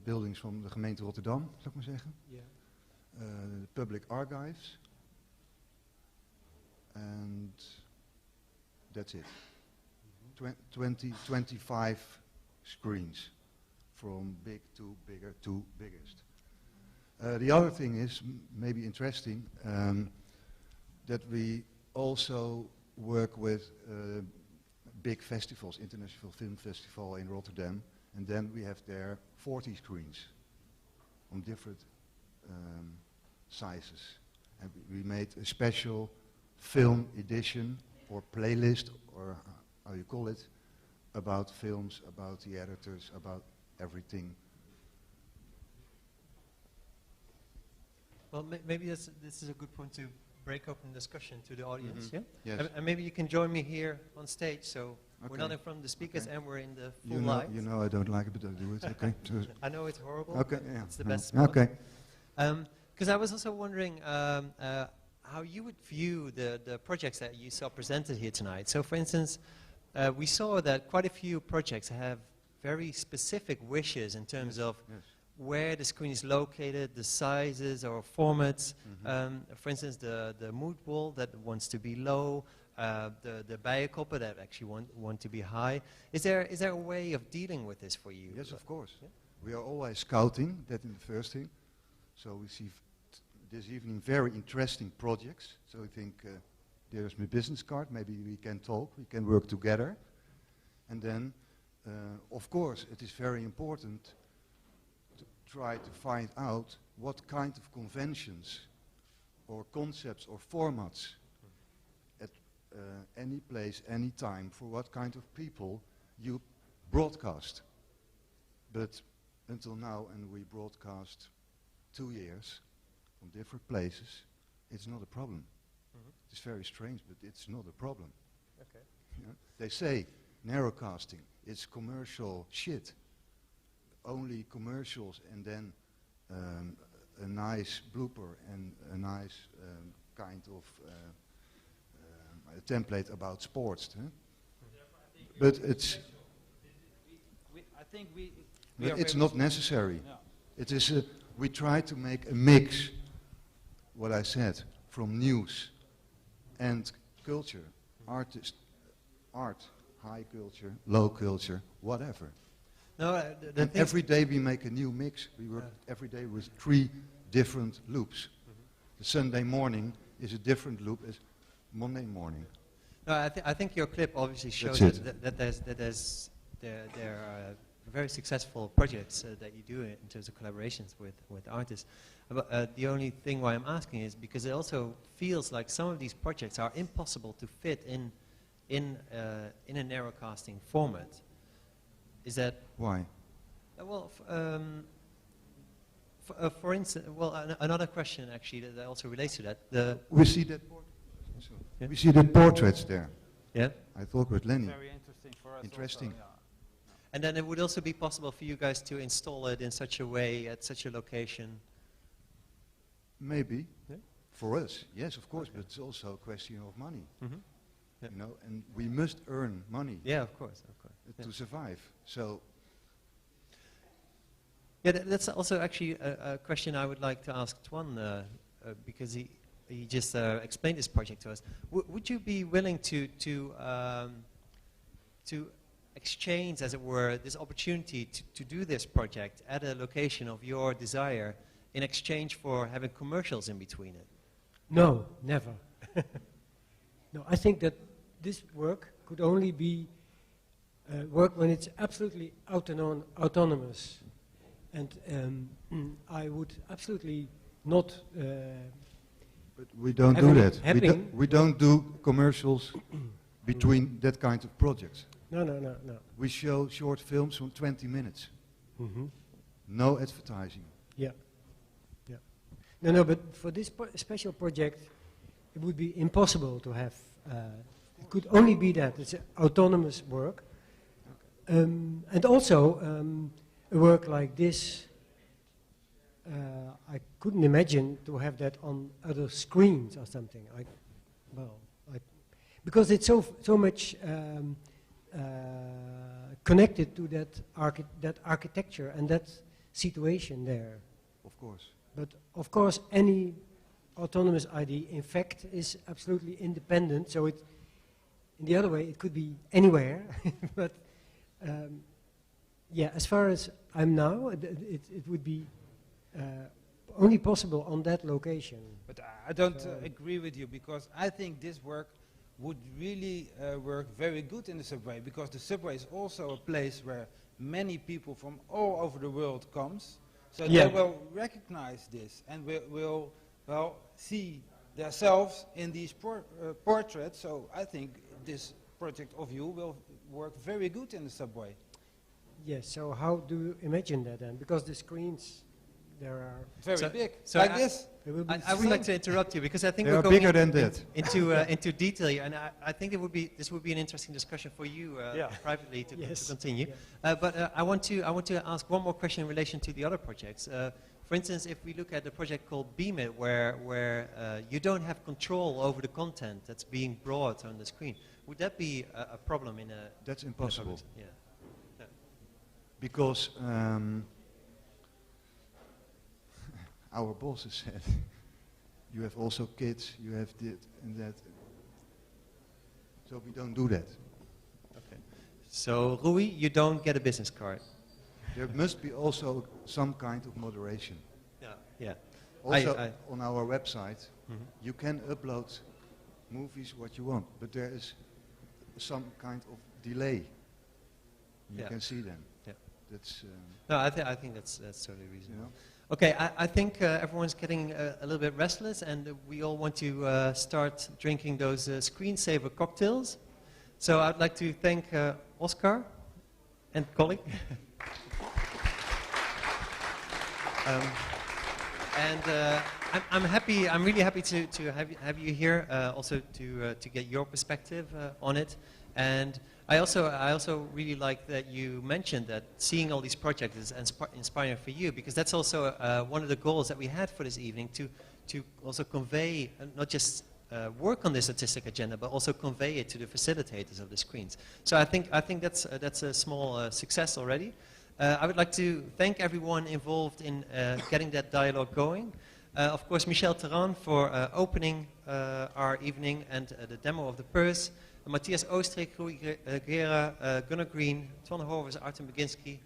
buildings van de gemeente Rotterdam, zou ik maar zeggen. Public archives. And that's it. 25 screens, from big to bigger to biggest. The other thing is, maybe interesting, that we also work with big festivals, International Film Festival in Rotterdam, and then we have there 40 screens on different sizes. And we made a special film edition or playlist, or how you call it, about films, about the editors, about everything. Well, maybe this is a good point to break open discussion to the audience, Mm-hmm. yeah? Yes. And maybe you can join me here on stage, so we're Okay. not in front of the speakers and we're in the full You know, light. you know I don't like it, but I do it. Okay. I know it's horrible. Okay, but yeah. it's the best spot. Okay. Because I was also wondering how you would view the projects that you saw presented here tonight. So, for instance, we saw that quite a few projects have very specific wishes in terms of where the screen is located, the sizes or formats. For instance, the mood wall that wants to be low, the bijenkoppen that actually want to be high. Is there a way of dealing with this for you? Yes, of course. Yeah? We are always scouting, that in the first thing. So we see this evening very interesting projects. So I think there's my business card, maybe we can talk, we can work together. And then, of course, it is very important to try to find out what kind of conventions or concepts or formats at any place, any time, for what kind of people you broadcast. But until now, and we broadcast 2 years from different places, it's not a problem. It's very strange, but it's not a problem. Okay. Yeah? They say narrowcasting, it's commercial shit. Only commercials and then a nice blooper and a nice kind of a template about sports. Huh? But it's... I think we But are it's very not necessary. Yeah. It is we try to make a mix, what I said, from news and culture, art, high culture, low culture, whatever. No, and every day we make a new mix. We work every day with 3 different loops. The Sunday morning is a different loop as Monday morning. No, I think your clip obviously shows That's that there are very successful projects that you do in terms of collaborations with artists. But the only thing why I'm asking is because it also feels like some of these projects are impossible to fit in a narrowcasting format. Is that why? Well, for instance, well, another question actually that also relates to that. We see that. We see the portraits there. Yeah. I thought with Lenny. Very interesting for us. Interesting. Also, yeah. And then it would also be possible for you guys to install it in such a way at such a location. Maybe. Yeah. For us, yes, of course, but it's also a question of money. you know, and we must earn money. Yeah, of course, to survive. So. Yeah, that's also actually a question I would like to ask Toine, because he just explained this project to us. Would you be willing to exchange, as it were, this opportunity to do this project at a location of your desire in exchange for having commercials in between it? No, never. No, I think that this work could only be work when it's absolutely autonomous. And I would absolutely not. But we don't do that. We don't do commercials between that kind of projects. No. We show short films from 20 minutes. Mm-hmm. No advertising. Yeah. No, but for this special project, it would be impossible to have. It could only be that it's autonomous work, and also a work like this. I couldn't imagine to have that on other screens or something. Because it's so much connected to that architecture and that situation there. Of course. But of course, any autonomous ID, in fact, is absolutely independent. So it, in the other way, it could be anywhere. But yeah, as far as I'm now, it would be only possible on that location. But I don't agree with you, because I think this work would really work very good in the subway, because the subway is also a place where many people from all over the world comes. So they will recognize this and will see themselves in these portraits. So I think this project of you will work very good in the subway. Yes, so how do you imagine that then? Because the screens, there are... Very big, so like this. I would like to interrupt you, because I think we're bigger going than that. into detail here, and I think this would be an interesting discussion for you privately to continue. But I want to ask one more question in relation to the other projects. For instance, if we look at a project called Beam It, where you don't have control over the content that's being brought on the screen, would that be a problem in a... That's impossible. Yeah. Because our bosses said, you have also kids, you have this and that. So we don't do that. Okay. So, Rui, you don't get a business card? There must be also some kind of moderation. Yeah. Also, on our website, you can upload movies what you want, but there is some kind of delay. You can see them. Yeah. That's. No, I think that's totally reasonable. You know? Okay, I think everyone's getting a little bit restless, and we all want to start drinking those screensaver cocktails. So I'd like to thank Oscar and colleague. I'm really happy to have you here, also to get your perspective on it. And I also really like that you mentioned that seeing all these projects is inspiring for you, because that's also one of the goals that we had for this evening, to also convey, not just work on this artistic agenda, but also convey it to the facilitators of the screens. So I think that's a small success already. I would like to thank everyone involved in getting that dialogue going. Of course, Michelle Teran for opening our evening and the demo of the purse. Matthias Oostrik, Guerra, Gunnar Green, Toine Horvers, Artem Baginski,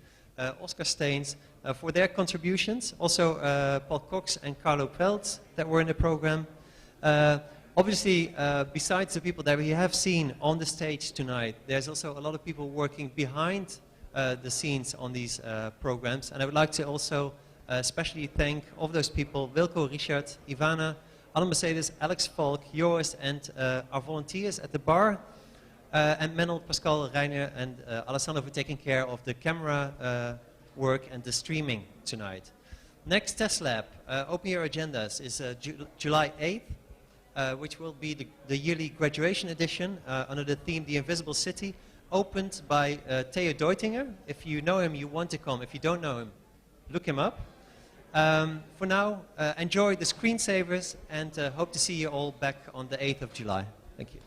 Oscar Steens for their contributions. Also Paul Cox and Carlo Peltz that were in the program. Obviously, besides the people that we have seen on the stage tonight, there's also a lot of people working behind the scenes on these programs. And I would like to also especially thank all of those people, Wilco, Richard, Ivana, Alan Mercedes, Alex Falk, Joris, and our volunteers at the bar, and Menel, Pascal, Reiner, and Alessandro for taking care of the camera work and the streaming tonight. Next test lab, open your agendas, is July 8th, which will be the yearly graduation edition under the theme The Invisible City, opened by Theo Deutinger. If you know him, you want to come. If you don't know him, look him up. For now, enjoy the screensavers, and hope to see you all back on the 8th of July. Thank you.